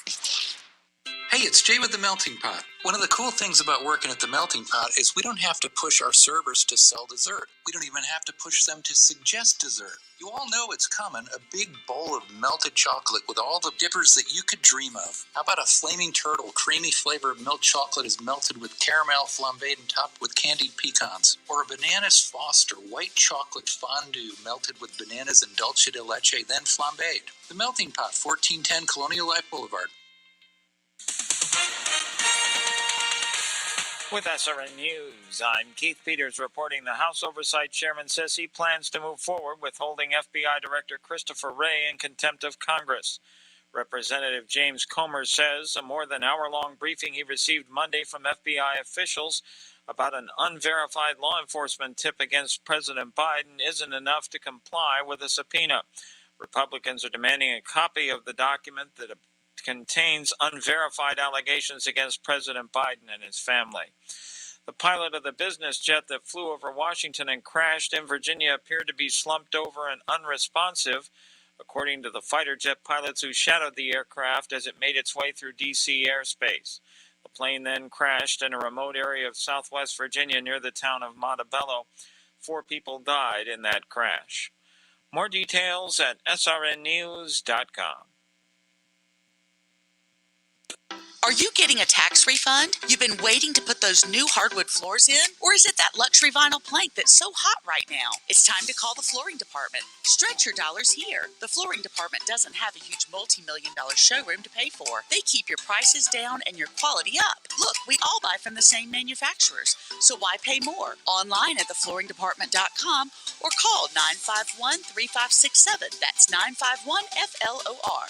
Hey, it's Jay with the Melting Pot. One of the cool things about working at the Melting Pot is we don't have to push our servers to sell dessert. We don't even have to push them to suggest dessert. You all know it's coming, a big bowl of melted chocolate with all the dippers that you could dream of. How about a flaming turtle, creamy flavor of milk chocolate is melted with caramel flambéed and topped with candied pecans? Or a bananas Foster white chocolate fondue melted with bananas and dulce de leche, then flambéed. The Melting Pot, 1410 Colonial Life Boulevard. With SRN News, I'm Keith Peters reporting the House Oversight Chairman says he plans to move forward with holding FBI Director Christopher Wray in contempt of Congress. Representative James Comer says a more than hour-long briefing he received Monday from FBI officials about an unverified law enforcement tip against President Biden isn't enough to comply with a subpoena. Republicans are demanding a copy of the document that contains unverified allegations against President Biden and his family. The pilot of the business jet that flew over Washington and crashed in Virginia appeared to be slumped over and unresponsive, according to the fighter jet pilots who shadowed the aircraft as it made its way through D.C. airspace. The plane then crashed in a remote area of southwest Virginia near the town of Montebello. 4 people died in that crash. More details at srnnews.com. Are you getting a tax refund? You've been waiting to put those new hardwood floors in? Or is it that luxury vinyl plank that's so hot right now? It's time to call the flooring department. Stretch your dollars here. The flooring department doesn't have a huge multi-million-dollar showroom to pay for. They keep your prices down and your quality up. Look, we all buy from the same manufacturers, so why pay more? Online at theflooringdepartment.com or call 951-3567. That's 951-FLOR.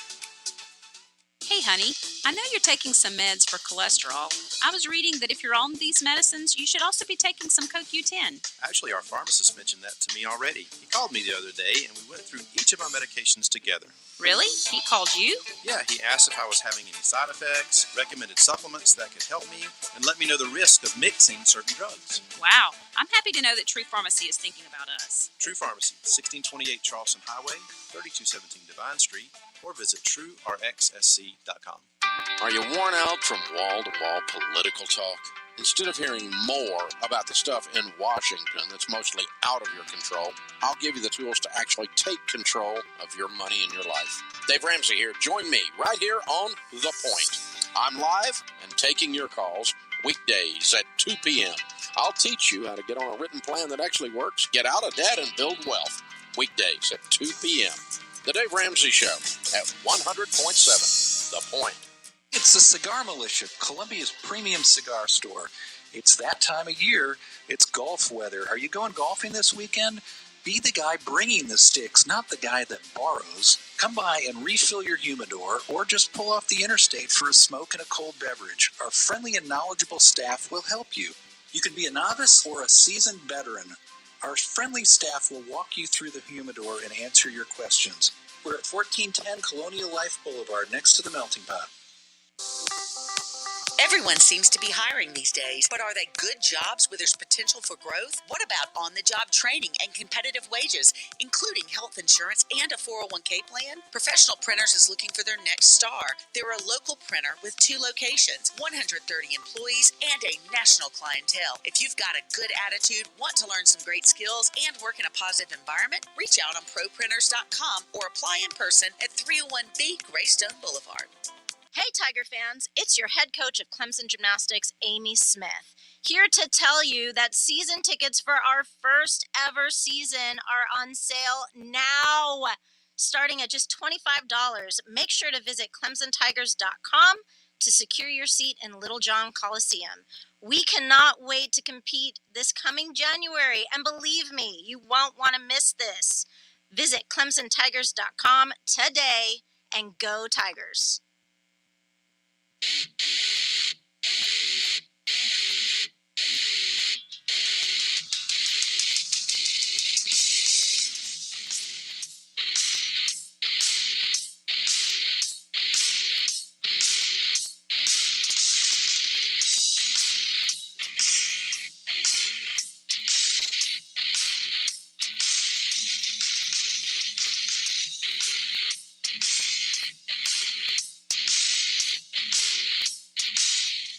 Hey, honey, I know you're taking some meds for cholesterol. I was reading that if you're on these medicines, you should also be taking some CoQ10. Actually, our pharmacist mentioned that to me already. He called me the other day, and we went through each of our medications together. Really? He called you? Yeah, he asked if I was having any side effects, recommended supplements that could help me, and let me know the risk of mixing certain drugs. Wow. I'm happy to know that True Pharmacy is thinking about us. True Pharmacy, 1628 Charleston Highway, 3217 Divine Street, or visit TrueRxSC.com. Are you worn out from wall-to-wall political talk? Instead of hearing more about the stuff in Washington that's mostly out of your control, I'll give you the tools to actually take control of your money and your life. Dave Ramsey here. Join me right here on The Point. I'm live and taking your calls weekdays at 2 p.m. I'll teach you how to get on a written plan that actually works, get out of debt, and build wealth. Weekdays at 2 p.m. The Dave Ramsey Show at 100.7 The Point. It's the Cigar Militia, Columbia's premium cigar store. It's that time of year. It's golf weather. Are you going golfing this weekend? Be the guy bringing the sticks, not the guy that borrows. Come by and refill your humidor or just pull off the interstate for a smoke and a cold beverage. Our friendly and knowledgeable staff will help you. You can be a novice or a seasoned veteran. Our friendly staff will walk you through the humidor and answer your questions. We're at 1410 Colonial Life Boulevard next to the Melting Pot. Everyone seems to be hiring these days, but are they good jobs where there's potential for growth? What about on-the-job training and competitive wages, including health insurance and a 401k plan? Professional Printers is looking for their next star. They're a local printer with 2 locations, 130 employees, and a national clientele. If you've got a good attitude, want to learn some great skills, and work in a positive environment, reach out on proprinters.com or apply in person at 301B Greystone Boulevard. Hey Tiger fans, it's your head coach of Clemson Gymnastics, Amy Smith, here to tell you that season tickets for our first ever season are on sale now, starting at just $25. Make sure to visit ClemsonTigers.com to secure your seat in Little John Coliseum. We cannot wait to compete this coming January, and believe me, you won't want to miss this. Visit ClemsonTigers.com today and go Tigers.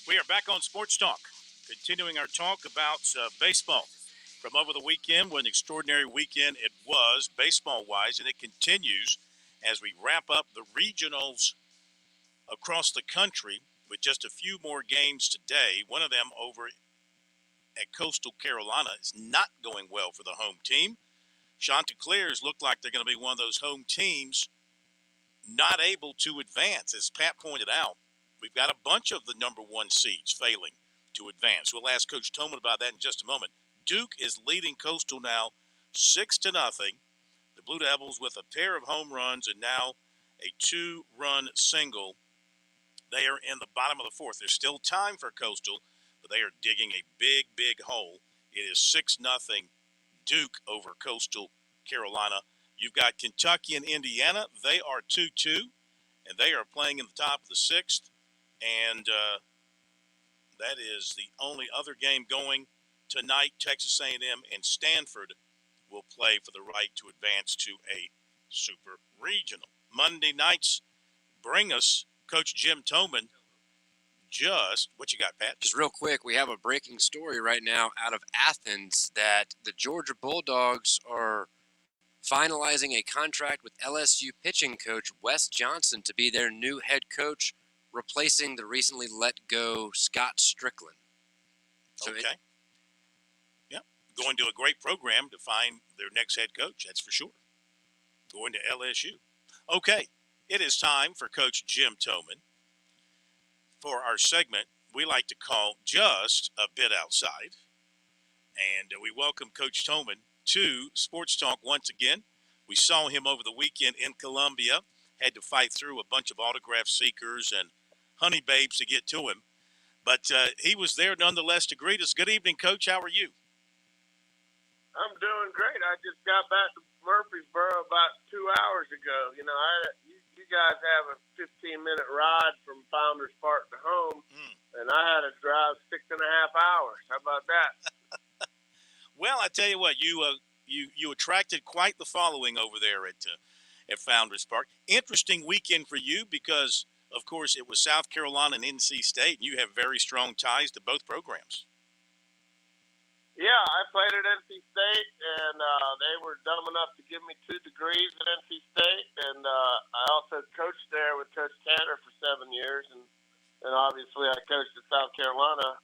We are back on Sports Talk, continuing our talk about baseball. From over the weekend, what an extraordinary weekend it was, baseball-wise, and it continues as we wrap up the regionals across the country with just a few more games today. One of them over at Coastal Carolina is not going well for the home team. Chanticleers look like they're going to be one of those home teams not able to advance, as Pat pointed out. We've got a bunch of the number 1 seeds failing to advance. We'll ask Coach Toman about that in just a moment. Duke is leading Coastal now 6-0. The Blue Devils with a pair of home runs and now a 2-run single. They are in the bottom of the 4th. There's still time for Coastal, but they are digging a big, big hole. It is 6-0 Duke over Coastal Carolina. You've got Kentucky and Indiana. They are 2-2, and they are playing in the top of the 6th. And that is the only other game going tonight. Texas A&M and Stanford will play for the right to advance to a super regional. Monday nights bring us Coach Jim Toman. Just what you got, Pat? Just real quick, we have a breaking story right now out of Athens that the Georgia Bulldogs are finalizing a contract with LSU pitching coach Wes Johnson to be their new head coach, replacing the recently let go Scott Strickland. So okay. Yep. Going to a great program to find their next head coach, that's for sure. Going to LSU. Okay. It is time for Coach Jim Toman for our segment we like to call Just a Bit Outside. And we welcome Coach Toman to Sports Talk once again. We saw him over the weekend in Columbia, had to fight through a bunch of autograph seekers and honey babes to get to him. But he was there nonetheless to greet us. Good evening, Coach. How are you? I'm doing great. I just got back to Murfreesboro about 2 hours ago. You know, you guys have a 15-minute ride from Founders Park to home, and I had to drive 6.5 hours. How about that? Well, I tell you what, you attracted quite the following over there at Founders Park. Interesting weekend for you because, of course, it was South Carolina and NC State, and you have very strong ties to both programs. Yeah, I played at NC State, and they were dumb enough to give me 2 degrees at NC State, and I also coached there with Coach Tanner for 7 years, and obviously I coached at South Carolina.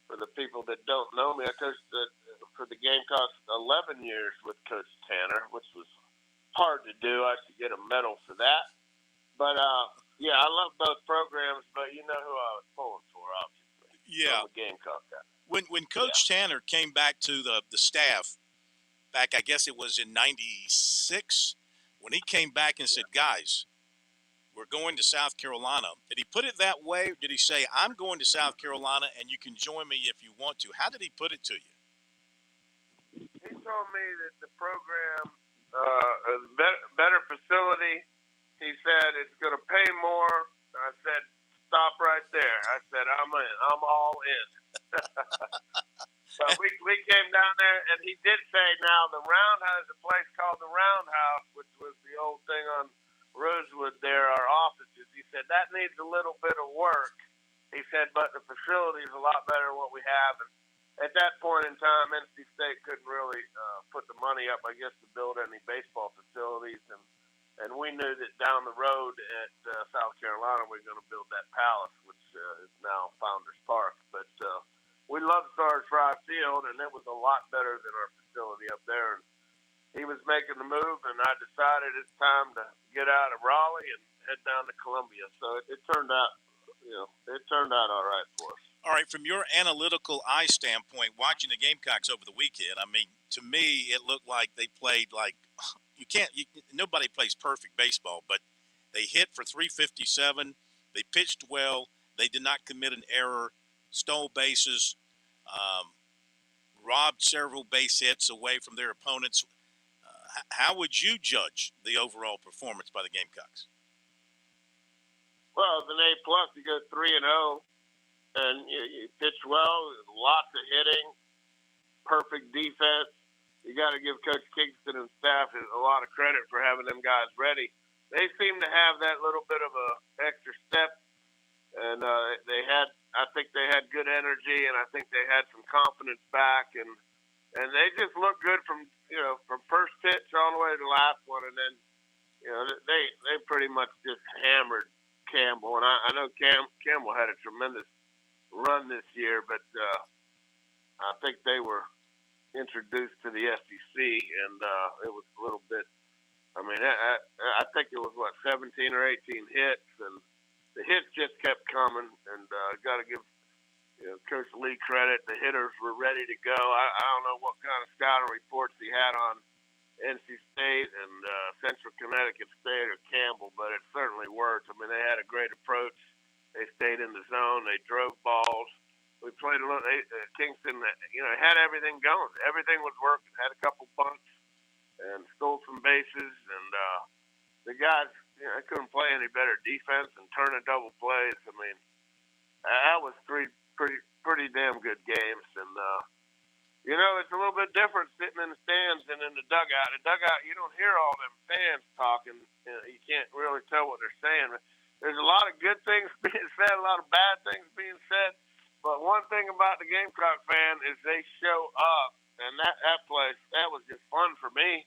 For the people that don't know me, I coached for the Gamecocks 11 years with Coach Tanner, which was hard to do. I should get a medal for that. But, yeah, I love both programs, but you know who I was pulling for, obviously. Yeah. I'm a Gamecock guy. When Coach Tanner came back to the staff back, I guess it was in 96, when he came back and said, guys, we're going to South Carolina. Did he put it that way? Or did he say, I'm going to South Carolina and you can join me if you want to? How did he put it to you? He told me that the program is a better facility. He said it's going to pay more. I said, stop right there. I said, I'm in. I'm all in. So we came down there, and he did say, now the Roundhouse, a place called the Roundhouse, which was the old thing on Rosewood there, our offices. He said, that needs a little bit of work. He said, but the facility is a lot better than what we have. And at that point in time, NC State couldn't really put the money up, I guess, to build any baseball facilities. And we knew that down the road at South Carolina, we were going to build that palace, which is now Founders Park. But we loved Stars Fry Field, and it was a lot better than our facility up there. And he was making the move, and I decided it's time to get out of Raleigh and head down to Columbia. So it turned out, all right for us. All right, from your analytical eye standpoint, watching the Gamecocks over the weekend, I mean, to me, it looked like they played like nobody plays perfect baseball, but they hit for 357. They pitched well. They did not commit an error, stole bases, robbed several base hits away from their opponents. How would you judge the overall performance by the Gamecocks? Well, as an A+, you go 3-0, and you pitch well, lots of hitting, perfect defense. You got to give Coach Kingston and staff a lot of credit for having them guys ready. They seem to have that little bit of a extra step, and I think they had good energy, and I think they had some confidence back, and they just looked good from first pitch all the way to the last one, and then they pretty much just hammered Campbell, and I know Campbell had a tremendous run this year, but I think they were introduced to the SEC, and it was a little bit. I mean, I think it was 17 or 18 hits, and the hits just kept coming. And got to give Coach Lee credit. The hitters were ready to go. I don't know what kind of scouting reports he had on NC State and Central Connecticut State or Campbell, but it certainly worked. I mean, they had a great approach. They stayed in the zone. They drove balls. We played a little. Kingston, had everything going. Everything was working. Had a couple bunts and stole some bases. And the guys, I couldn't play any better defense and turning double plays. I mean, that was three pretty damn good games. And it's a little bit different sitting in the stands than in the dugout. In the dugout, you don't hear all them fans talking. You can't really tell what they're saying. There's a lot of good things being said, a lot of bad things being said. But one thing about the Gamecock fan is they show up, and that place, that was just fun for me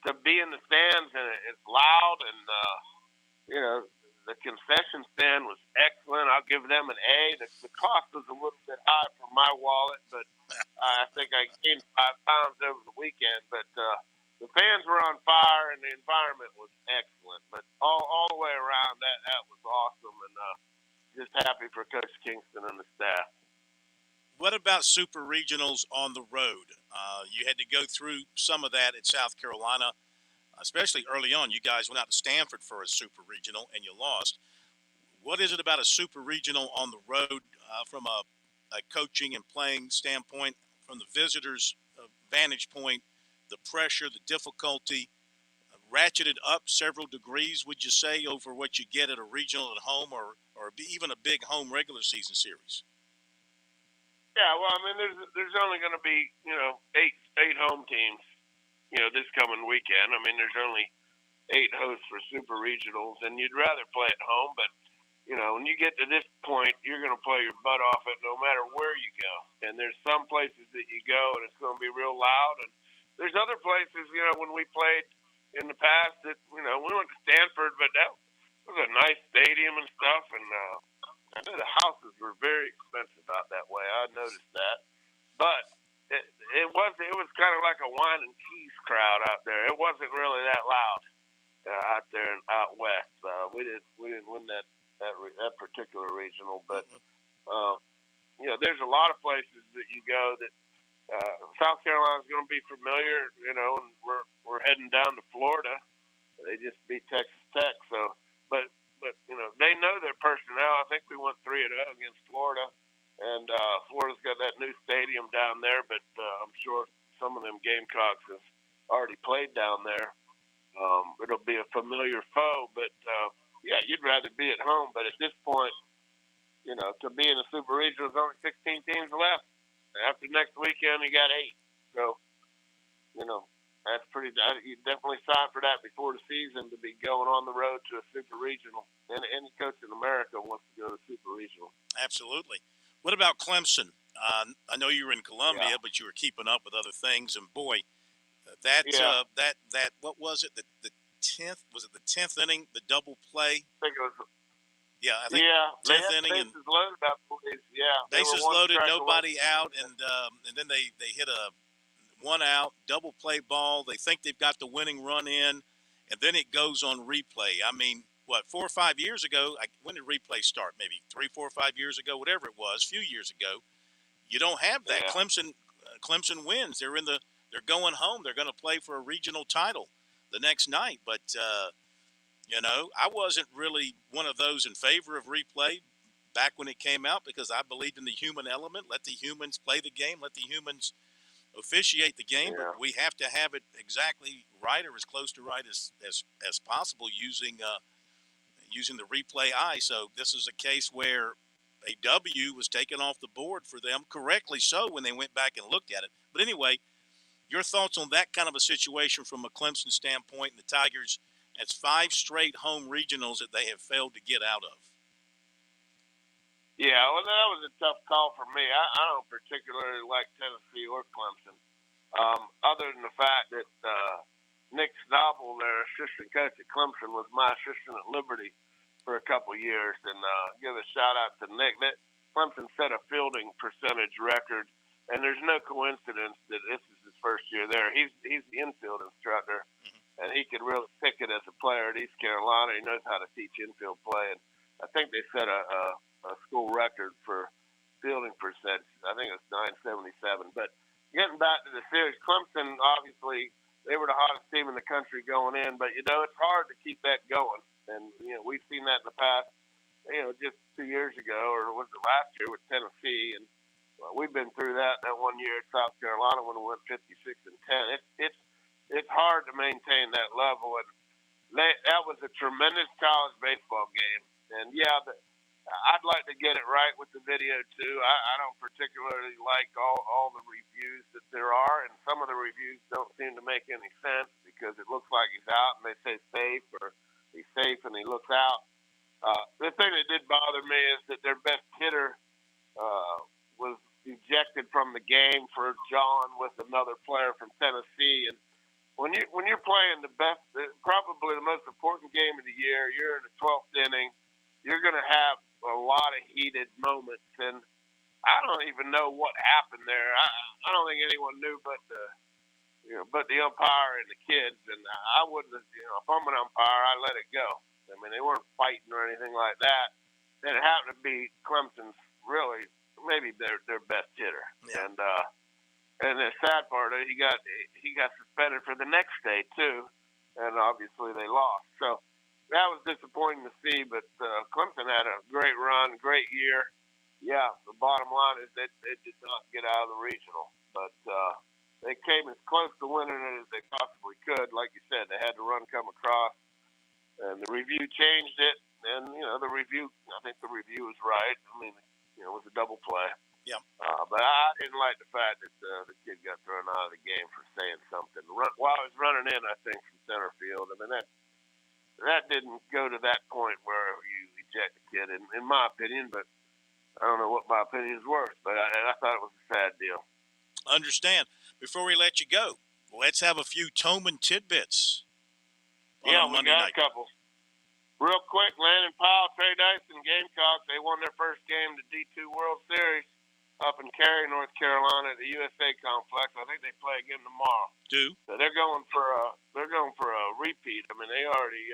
to be in the stands, and it's loud, and the concession stand was excellent. I'll give them an A. The cost was a little bit high for my wallet, but I think I gained 5 pounds over the weekend. But the fans were on fire, and the environment was excellent. But all the way around, that was awesome, and just happy for Coach Kingston and the staff. What about super regionals on the road? You had to go through some of that at South Carolina, especially early on. You guys went out to Stanford for a super regional, and you lost. What is it about a super regional on the road from a coaching and playing standpoint, from the visitors' vantage point, the pressure, the difficulty, ratcheted up several degrees, would you say, over what you get at a regional at home or even a big home regular season series? Yeah, well, I mean, there's only going to be, 8 home teams, this coming weekend. I mean, there's only 8 hosts for super regionals, and you'd rather play at home, but, when you get to this point, you're going to play your butt off it no matter where you go. And there's some places that you go, and it's going to be real loud, and there's other places, when we played in the past that, we went to Stanford, but that was a nice stadium and stuff, and I know the houses were very expensive out that way. I noticed that, but it was kind of like a wine and cheese crowd out there. It wasn't really that loud out there and out west. We didn't win that particular regional, but there's a lot of places that you go that South Carolina's going to be familiar. And we're heading down to Florida. They just beat Texas Tech, so but they know their personnel. I think we went 3-0 against Florida, and Florida's got that new stadium down there. But I'm sure some of them Gamecocks have already played down there. It'll be a familiar foe, but yeah, you'd rather be at home. But at this point, to be in the Super Regional, there's only 16 teams left. After next weekend, you got 8. So, that's pretty. You definitely sign for that before the season to be going on the road to a Super Regional. And any coach in America wants to go to Super Regional. Absolutely. What about Clemson? I know you were in Columbia, but you were keeping up with other things. And boy, that what was it? The 10th, was it the 10th inning? The double play. I think it was. Yeah, I think 10th inning and bases loaded. bases loaded, nobody out, and then they hit a 1 out double play ball. They think they've got the winning run in, and then it goes on replay. I mean, what, 4 or 5 years ago? When did replay start? Maybe 3, 4, 5 years ago, whatever it was, a few years ago. You don't have that. Yeah. Clemson wins. They're going home. They're going to play for a regional title the next night. But I wasn't really one of those in favor of replay back when it came out because I believed in the human element. Let the humans play the game. Let the humans officiate the game. Yeah. But we have to have it exactly right or as close to right as possible using the replay eye. So this is a case where a W was taken off the board for them, correctly so, when they went back and looked at it. But anyway, your thoughts on that kind of a situation from a Clemson standpoint, and the Tigers, that's 5 straight home regionals that they have failed to get out of. Yeah, well, that was a tough call for me. I don't particularly like Tennessee or Clemson, other than the fact that Nick Stoppel, their assistant coach at Clemson, was my assistant at Liberty for a couple of years. And give a shout-out to Nick. That Clemson set a fielding percentage record, and there's no coincidence that this is his first year there. He's the infield instructor, and he could really pick it as a player at East Carolina. He knows how to teach infield play, and I think they set a school record for fielding percentage. I think it's 977. But getting back to the series, Clemson, obviously, they were the hottest team in the country going in, but, it's hard to keep that going. And, we've seen that in the past, just 2 years ago, or was it last year with Tennessee, and we've been through that 1 year at South Carolina when we went 56-10. It's hard to maintain that level, and that was a tremendous college baseball game. And I'd like to get it right with the video too. I don't particularly like all the reviews that there are, and some of the reviews don't seem to make any sense because it looks like he's out and they say safe, or he's safe and he looks out. The thing that did bother me is that their best hitter was ejected from the game for John with another player from Tennessee. And when you're playing the best, probably the most important game of the year, you're in the 12th inning, you're going to have a lot of heated moments, and I don't even know what happened there. I don't think anyone knew but the umpire and the kids, and I wouldn't have, if I'm an umpire, I let it go. I mean, they weren't fighting or anything like that. And it happened to be Clemson's really maybe their best hitter. Yeah. And the sad part is he got suspended for the next day too, and obviously they lost. So that was disappointing to see, but Clemson had a great run, great year. Yeah, the bottom line is that they did not get out of the regional, but they came as close to winning it as they possibly could. Like you said, they had the run come across, and the review changed it. And I think the review was right. I mean, it was a double play. Yeah. But I didn't like the fact that the kid got thrown out of the game for saying something while he was running in, I think, from center field. I mean, that didn't go to that point where you eject the kid, in my opinion, but I don't know what my opinion is worth, but I thought it was a sad deal. Understand. Before we let you go, let's have a few Toman tidbits on a Monday night. We got a couple. Real quick, Landon Powell, Trey Dyson, Gamecocks, they won their first game of the D2 World Series up in Cary, North Carolina at the USA Complex. I think they play again tomorrow. So they're going for a repeat. I mean, they already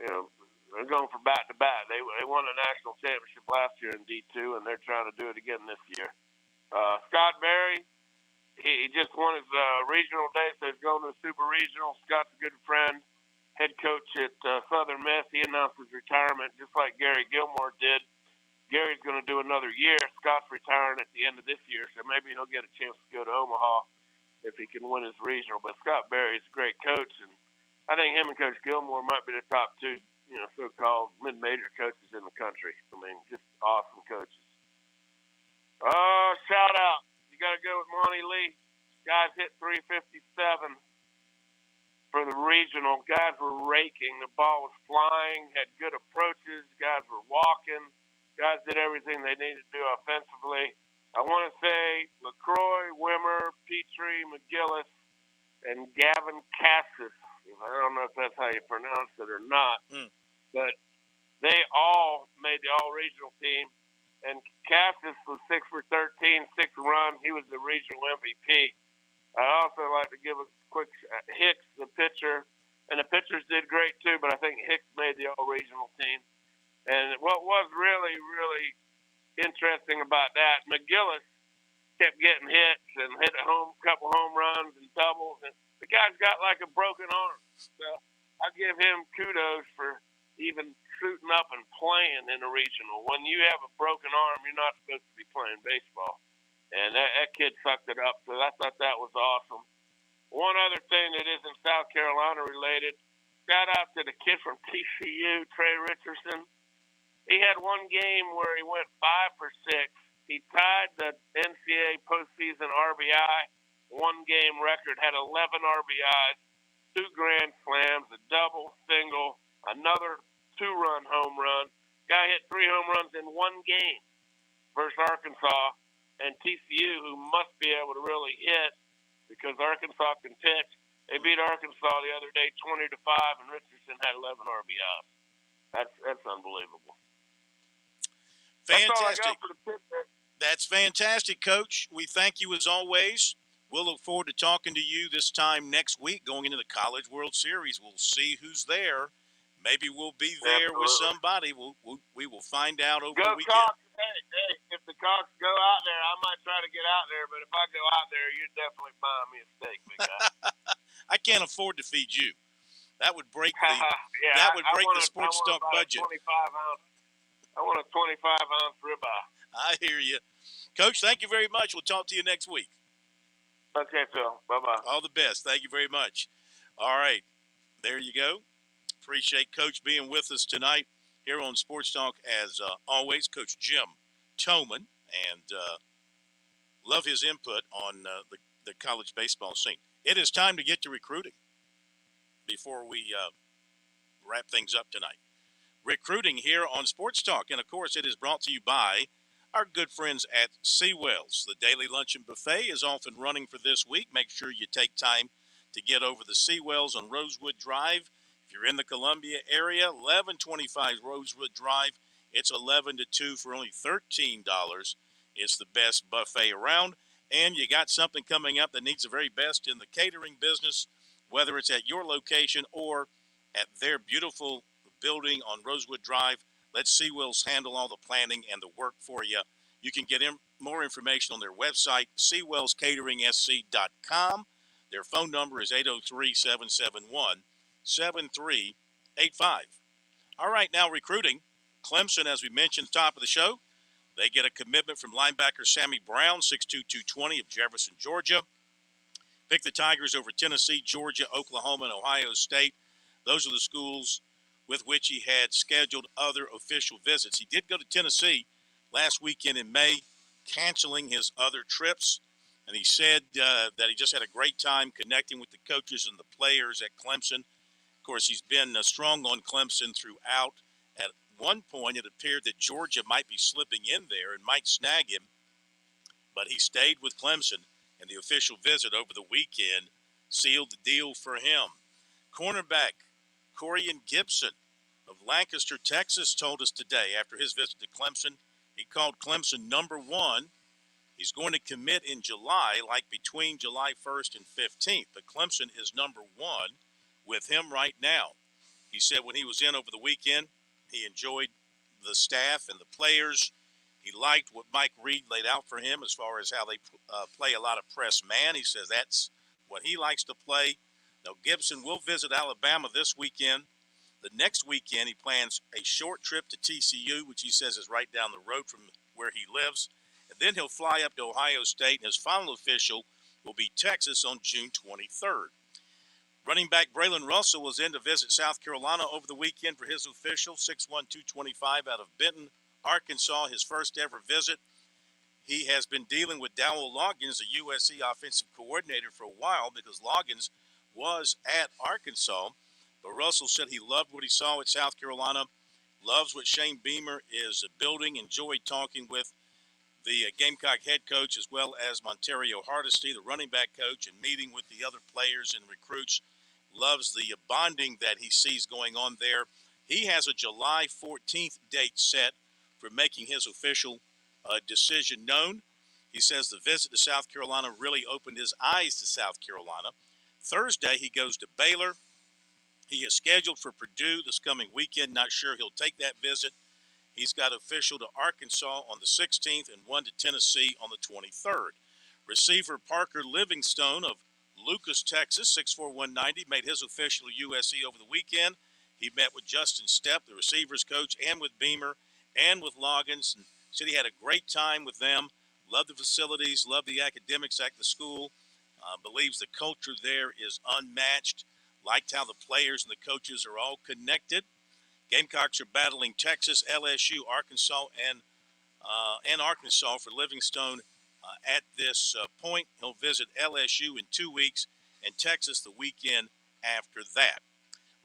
they're going for back-to-back. They won a national championship last year in D2, and they're trying to do it again this year. Scott Berry, he just won his regional day, so he's going to the Super Regional. Scott's a good friend, head coach at Southern Miss. He announced his retirement just like Gary Gilmore did. Gary's going to do another year. Scott's retiring at the end of this year, so maybe he'll get a chance to go to Omaha if he can win his regional. But Scott Berry is a great coach, and I think him and Coach Gilmore might be the top two so-called mid-major coaches in the country. I mean, just awesome coaches. Shout out. You got to go with Monty Lee. Guys hit 357 for the regional. Guys were raking. The ball was flying, had good approaches. Guys were walking. Guys did everything they needed to do offensively. I want to say LaCroix, Wimmer, Petrie, McGillis, and Gavin Cassis. I don't know if that's how you pronounce it or not, but they all made the all-regional team. And Cassis was 6 for 13, 6 runs. He was the regional MVP. I'd also like to give a quick Hicks, the pitcher, and the pitchers did great too, but I think Hicks made the all-regional team. And what was really, really interesting about that, McGillis kept getting hits and hit a couple home runs and doubles, and the guy's got like a broken arm. So I give him kudos for even suiting up and playing in a regional. When you have a broken arm, you're not supposed to be playing baseball. And that kid sucked it up, so I thought that was awesome. One other thing that isn't South Carolina related, shout out to the kid from TCU, Trey Richardson. He had one game where he went 5 for 6. He tied the NCAA postseason RBI, one-game record, had 11 RBIs, 2 grand slams, a double, single, another 2-run home run. Guy hit 3 home runs in one game versus Arkansas, and TCU, who must be able to really hit because Arkansas can pitch. They beat Arkansas the other day 20-5, and Richardson had 11 RBIs. That's unbelievable. Fantastic. That's fantastic, Coach. We thank you as always. We'll look forward to talking to you this time next week going into the College World Series. We'll see who's there. Maybe we'll be there with somebody. We will find out over the weekend. Cox. Hey, if the Cox go out there, I might try to get out there, but if I go out there, you're definitely buying me a steak, big guy. I can't afford to feed you. That would break the the Sports Talk budget. I want a 25-ounce ribeye. I hear you. Coach, thank you very much. We'll talk to you next week. Okay, Phil. Bye-bye. All the best. Thank you very much. All right. There you go. Appreciate Coach being with us tonight here on Sports Talk. As always, Coach Jim Toman, and love his input on the college baseball scene. It is time to get to recruiting before we wrap things up tonight. Recruiting here on Sports Talk, and of course it is brought to you by our good friends at Seawells. The Daily Luncheon Buffet is off and running for this week. Make sure you take time to get over the Seawells on Rosewood Drive. If you're in the Columbia area, 1125 Rosewood Drive. It's 11 to 2 for only $13. It's the best buffet around, and you got something coming up that needs the very best in the catering business, whether it's at your location or at their beautiful building on Rosewood Drive. Let Seawells handle all the planning and the work for you. You can get more information on their website, SeawellsCateringSC.com. Their phone number is 803-771-7385. All right, now recruiting. Clemson, as we mentioned at the top of the show, they get a commitment from linebacker Sammy Brown, 6'2", 220 of Jefferson, Georgia. Pick the Tigers over Tennessee, Georgia, Oklahoma, and Ohio State. Those are the schools with which he had scheduled other official visits. He did go to Tennessee last weekend in May, canceling his other trips, and he said that he just had a great time connecting with the coaches and the players at Clemson. Of course, he's been strong on Clemson throughout. At one point, it appeared that Georgia might be slipping in there and might snag him, but he stayed with Clemson, and the official visit over the weekend sealed the deal for him. Cornerback Corian Gibson of Lancaster, Texas, told us today after his visit to Clemson, he called Clemson number 1. He's going to commit in July, like between July 1st and 15th. But Clemson is number 1 with him right now. He said when he was in over the weekend, he enjoyed the staff and the players. He liked what Mike Reed laid out for him as far as how they play a lot of press man. He says that's what he likes to play. Now, Gibson will visit Alabama this weekend. The next weekend, he plans a short trip to TCU, which he says is right down the road from where he lives. And then he'll fly up to Ohio State, and his final official will be Texas on June 23rd. Running back Braylon Russell was in to visit South Carolina over the weekend for his official 6'1", 225 out of Benton, Arkansas, his first ever visit. He has been dealing with Dowell Loggins, the USC offensive coordinator, for a while because Loggins was at Arkansas. But Russell said he loved what he saw at South Carolina, loves what Shane Beamer is building, enjoyed talking with the Gamecock head coach as well as Montario Hardesty, the running back coach, and meeting with the other players and recruits. Loves the bonding that he sees going on there. He has a July 14th date set for making his official decision known. He says the visit to South Carolina really opened his eyes to South Carolina. Thursday, he goes to Baylor. He is scheduled for Purdue this coming weekend. Not sure he'll take that visit. He's got official to Arkansas on the 16th and one to Tennessee on the 23rd. Receiver Parker Livingstone of Lucas, Texas, 6'4", 190, made his official to USC over the weekend. He met with Justin Stepp, the receivers coach, and with Beamer and with Loggins, and said he had a great time with them. Loved the facilities, loved the academics at the school, believes the culture there is unmatched, liked how the players and the coaches are all connected. Gamecocks are battling Texas, LSU, Arkansas, and Arkansas for Livingstone at this point. He'll visit LSU in 2 weeks and Texas the weekend after that.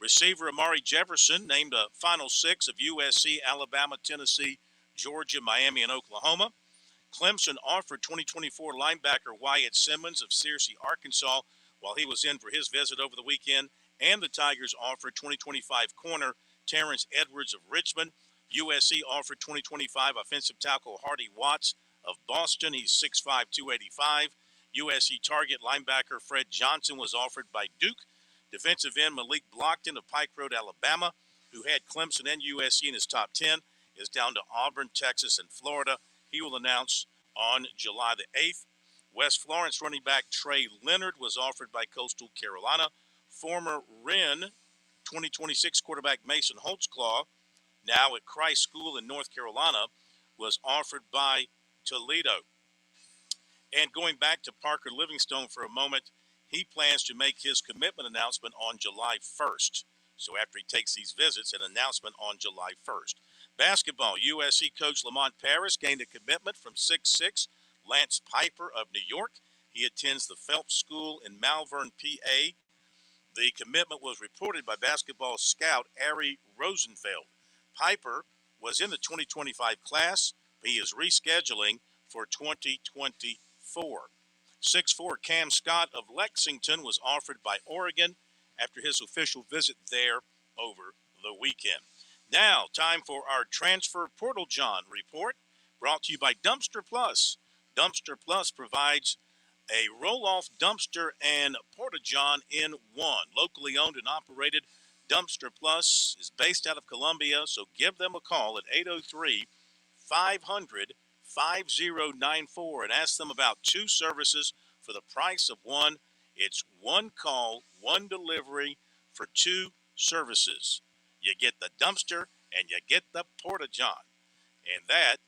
Receiver Amari Jefferson named a final six of USC, Alabama, Tennessee, Georgia, Miami, and Oklahoma. Clemson offered 2024 linebacker Wyatt Simmons of Searcy, Arkansas, while he was in for his visit over the weekend, and the Tigers offered 2025 corner Terrence Edwards of Richmond. USC offered 2025 offensive tackle Hardy Watts of Boston. He's 6'5", 285. USC target linebacker Fred Johnson was offered by Duke. Defensive end Malik Blockton of Pike Road, Alabama, who had Clemson and USC in his top 10, is down to Auburn, Texas, and Florida. He will announce on July the 8th. West Florence running back Trey Leonard was offered by Coastal Carolina. Former Wren 2026 quarterback Mason Holtzclaw, now at Christ School in North Carolina, was offered by Toledo. And going back to Parker Livingstone for a moment, he plans to make his commitment announcement on July 1st. So after he takes these visits, an announcement on July 1st. Basketball, USC coach Lamont Paris gained a commitment from 6'6" Lance Piper of New York. He attends the Phelps School in Malvern, PA. The commitment was reported by basketball scout Ari Rosenfeld. Piper was in the 2025 class, but he is rescheduling for 2024. 6'4" Cam Scott of Lexington was offered by Oregon after his official visit there over the weekend. Now, time for our Transfer Portal John report, brought to you by Dumpster Plus. Dumpster Plus provides a roll-off dumpster and porta-john in one. Locally owned and operated, Dumpster Plus is based out of Columbia, so give them a call at 803-500-5094 and ask them about two services for the price of one. It's one call, one delivery for two services. You get the dumpster and you get the porta-john, and that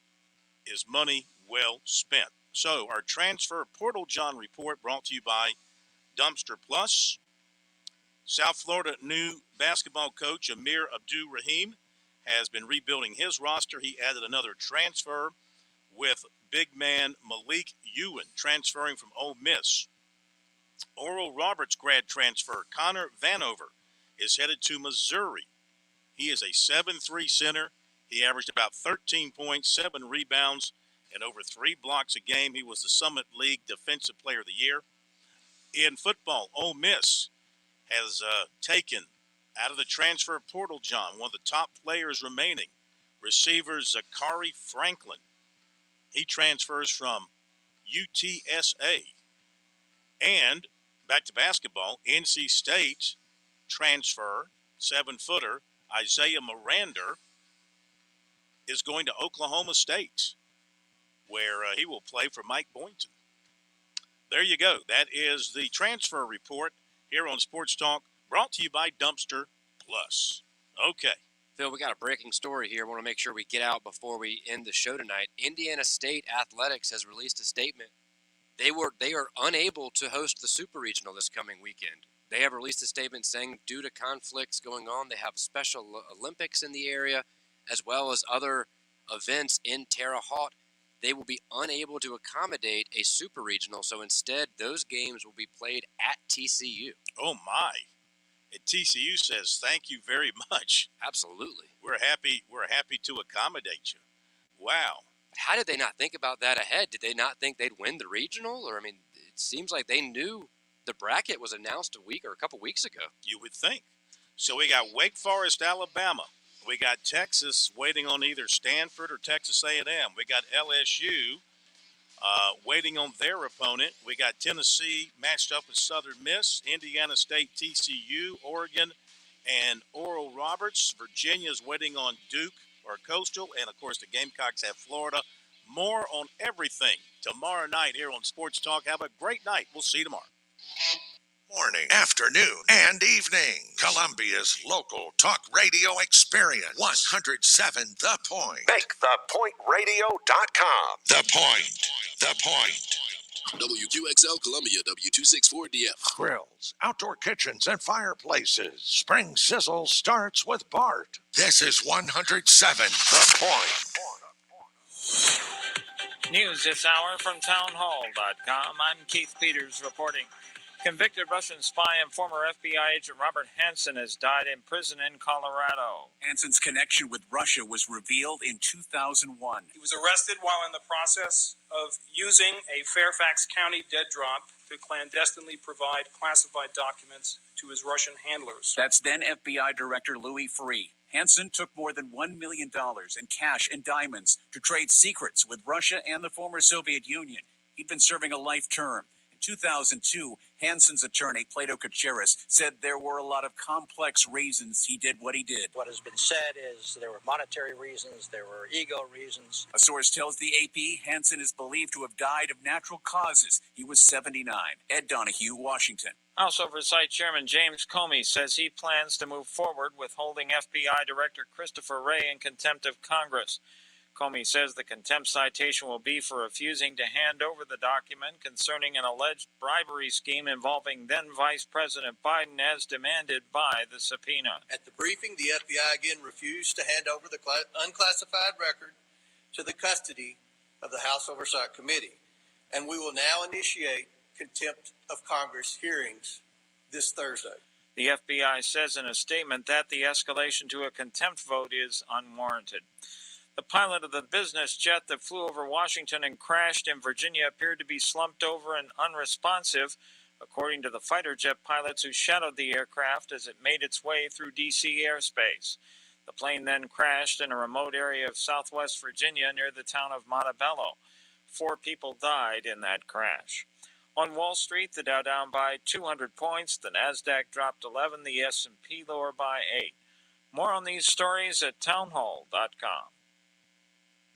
is money well spent. So our Transfer Portal John report brought to you by Dumpster Plus. South Florida new basketball coach Amir Abdur-Rahim has been rebuilding his roster. He added another transfer with big man Malik Ewan transferring from Ole Miss. Oral Roberts grad transfer Connor Vanover is headed to Missouri. He is a 7'3" center. He averaged about 13 points, 7 rebounds, and over 3 blocks a game. He was the Summit League Defensive Player of the Year. In football, Ole Miss has taken out of the transfer portal, John, one of the top players remaining, receiver Zachary Franklin. He transfers from UTSA. And back to basketball, NC State transfer, 7-footer, Isaiah Mirander, is going to Oklahoma State, where he will play for Mike Boynton. There you go. That is the transfer report here on Sports Talk, brought to you by Dumpster Plus. Okay. Phil, we got a breaking story here. I want to make sure we get out before we end the show tonight. Indiana State Athletics has released a statement. They are unable to host the Super Regional this coming weekend. They have released a statement saying due to conflicts going on, they have Special Olympics in the area, as well as other events in Terre Haute. They will be unable to accommodate a super regional, so instead those games will be played at TCU. Oh, my. And TCU says thank you very much. Absolutely. We're happy to accommodate you. Wow. How did they not think about that ahead? Did they not think they'd win the regional? Or, I mean, it seems like they knew the bracket was announced a week or a couple weeks ago. You would think. So we got Wake Forest, Alabama. We got Texas waiting on either Stanford or Texas A&M. We got LSU waiting on their opponent. We got Tennessee matched up with Southern Miss, Indiana State, TCU, Oregon, and Oral Roberts. Virginia's waiting on Duke or Coastal, and of course the Gamecocks have Florida. More on everything tomorrow night here on Sports Talk. Have a great night. We'll see you tomorrow. Morning, afternoon, and evening. Columbia's local talk radio experience. 107 The Point. MakeThePointRadio.com. The Point. The Point. WQXL Columbia, W264DF. Grills, outdoor kitchens, and fireplaces. Spring Sizzle starts with Bart. This is 107 The Point. News this hour from townhall.com. I'm Keith Peters reporting. Convicted Russian spy and former FBI agent Robert Hansen has died in prison in Colorado. Hansen's connection with Russia was revealed in 2001. He was arrested while in the process of using a Fairfax County dead drop to clandestinely provide classified documents to his Russian handlers. That's then FBI Director Louis Freeh. Hansen took more than $1 million in cash and diamonds to trade secrets with Russia and the former Soviet Union. He'd been serving a life term. 2002, Hansen's attorney, Plato Kacharis, said there were a lot of complex reasons he did what he did. What has been said is there were monetary reasons, there were ego reasons. A source tells the AP Hansen is believed to have died of natural causes. He was 79. Ed Donahue, Washington. House Oversight Chairman James Comey says he plans to move forward with holding FBI Director Christopher Wray in contempt of Congress. Comey says the contempt citation will be for refusing to hand over the document concerning an alleged bribery scheme involving then Vice President Biden as demanded by the subpoena. At the briefing, the FBI again refused to hand over the unclassified record to the custody of the House Oversight Committee, and we will now initiate contempt of Congress hearings this Thursday. The FBI says in a statement that the escalation to a contempt vote is unwarranted. The pilot of the business jet that flew over Washington and crashed in Virginia appeared to be slumped over and unresponsive, according to the fighter jet pilots who shadowed the aircraft as it made its way through D.C. airspace. The plane then crashed in a remote area of southwest Virginia near the town of Montebello. 4 people died in that crash. On Wall Street, the Dow down by 200 points, the Nasdaq dropped 11, the S&P lower by 8. More on these stories at townhall.com.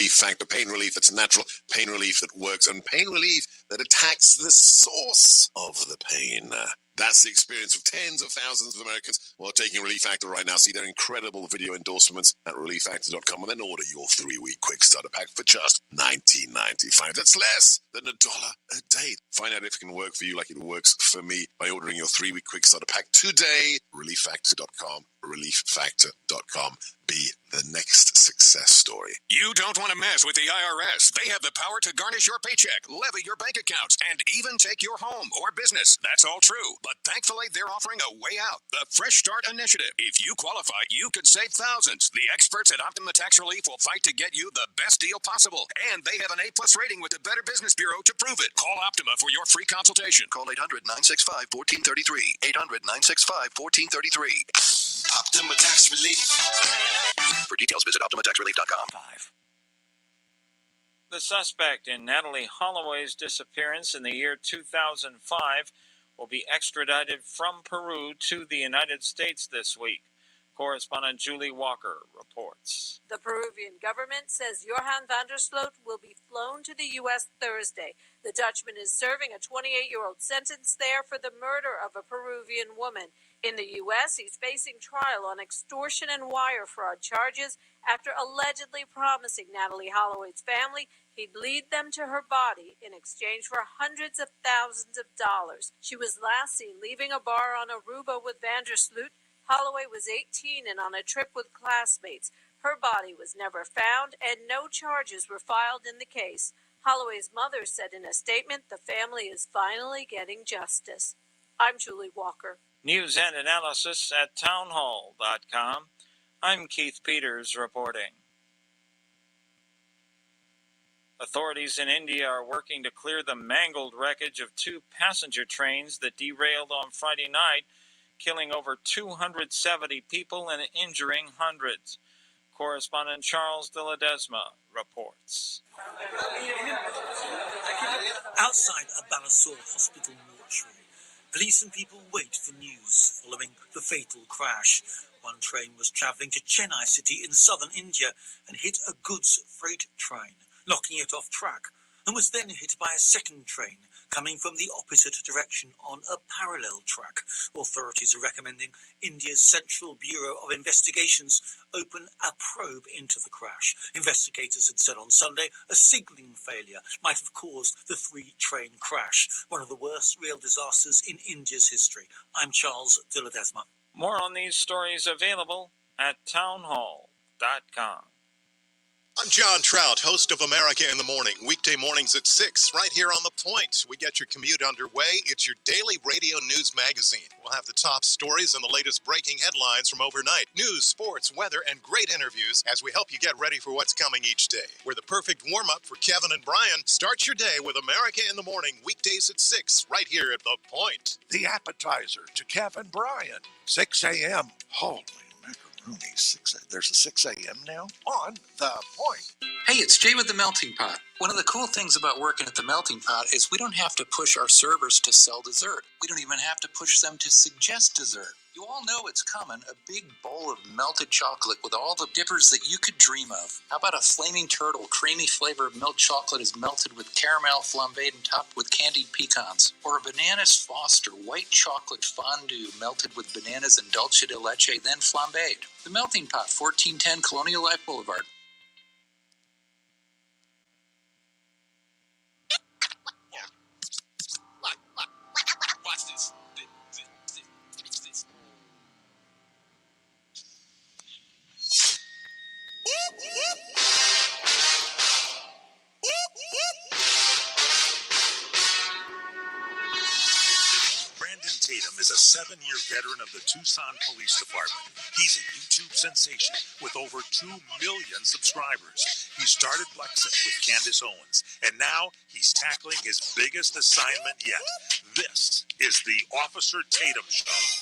Factor pain relief that's natural, pain relief that works, and pain relief that attacks the source of the pain. That's the experience of tens of thousands of Americans who are taking Relief Factor right now. See their incredible video endorsements at relieffactor.com and then order your 3-week quick starter pack for just $19.95. That's less than $1 a day. Find out if it can work for you like it works for me by ordering your 3-week quick starter pack today. relieffactor.com. relieffactor.com. Be the next success story. You don't want to mess with the IRS. They have the power to garnish your paycheck, levy your bank accounts, and even take your home or business. That's all true. But thankfully, they're offering a way out. The Fresh Start Initiative. If you qualify, you could save thousands. The experts at Optima Tax Relief will fight to get you the best deal possible. And they have an A+ rating with the Better Business Bureau to prove it. Call Optima for your free consultation. Call 800-965-1433. 800-965-1433. Optima Tax Relief. For details, visit OptimaTaxRelief.com. The suspect in Natalie Holloway's disappearance in the year 2005 will be extradited from Peru to the United States this week. Correspondent Julie Walker reports. The Peruvian government says Johan van der Sloot will be flown to the U.S. Thursday. The Dutchman is serving a 28-year-old sentence there for the murder of a Peruvian woman. In the U.S., he's facing trial on extortion and wire fraud charges after allegedly promising Natalie Holloway's family he'd lead them to her body in exchange for hundreds of thousands of dollars. She was last seen leaving a bar on Aruba with Vandersloot. Holloway was 18 and on a trip with classmates. Her body was never found and no charges were filed in the case. Holloway's mother said in a statement the family is finally getting justice. I'm Julie Walker. News and analysis at townhall.com. I'm Keith Peters reporting. Authorities in India are working to clear the mangled wreckage of two passenger trains that derailed on Friday night, killing over 270 people and injuring hundreds. Correspondent Charles de Ledesma reports. Outside a Balasore hospital mortuary, police and people wait for news following the fatal crash. One train was travelling to Chennai city in southern India and hit a goods freight train, knocking it off track, and was then hit by a second train coming from the opposite direction on a parallel track. Authorities are recommending India's Central Bureau of Investigations open a probe into the crash. Investigators had said on Sunday a signalling failure might have caused the three-train crash, one of the worst rail disasters in India's history. I'm Charles de Ledesma. More on these stories available at townhall.com. I'm John Trout, host of America in the Morning, weekday mornings at 6, right here on The Point. We get your commute underway. It's your daily radio news magazine. We'll have the top stories and the latest breaking headlines from overnight. News, sports, weather, and great interviews as we help you get ready for what's coming each day. We're the perfect warm-up for Kevin and Brian. Start your day with America in the Morning, weekdays at 6, right here at The Point. The appetizer to Kevin Brian, 6 a.m. Holy macaroni, there's a 6 a.m. now on The Point. Hey, it's Jay with the Melting Pot. One of the cool things about working at the Melting Pot is we don't have to push our servers to sell dessert. We don't even have to push them to suggest dessert. You all know it's coming, a big bowl of melted chocolate with all the dippers that you could dream of. How about a flaming turtle, creamy flavor of milk chocolate is melted with caramel flambéed and topped with candied pecans? Or a Bananas Foster, white chocolate fondue melted with bananas and dulce de leche, then flambéed. The Melting Pot, 1410 Colonial Life Boulevard. Watch this. Brandon Tatum is a 7-year veteran of the Tucson Police Department. He's a YouTube sensation with over 2 million subscribers. He started Blexit with Candace Owens, and now he's tackling his biggest assignment yet. This is the Officer Tatum Show.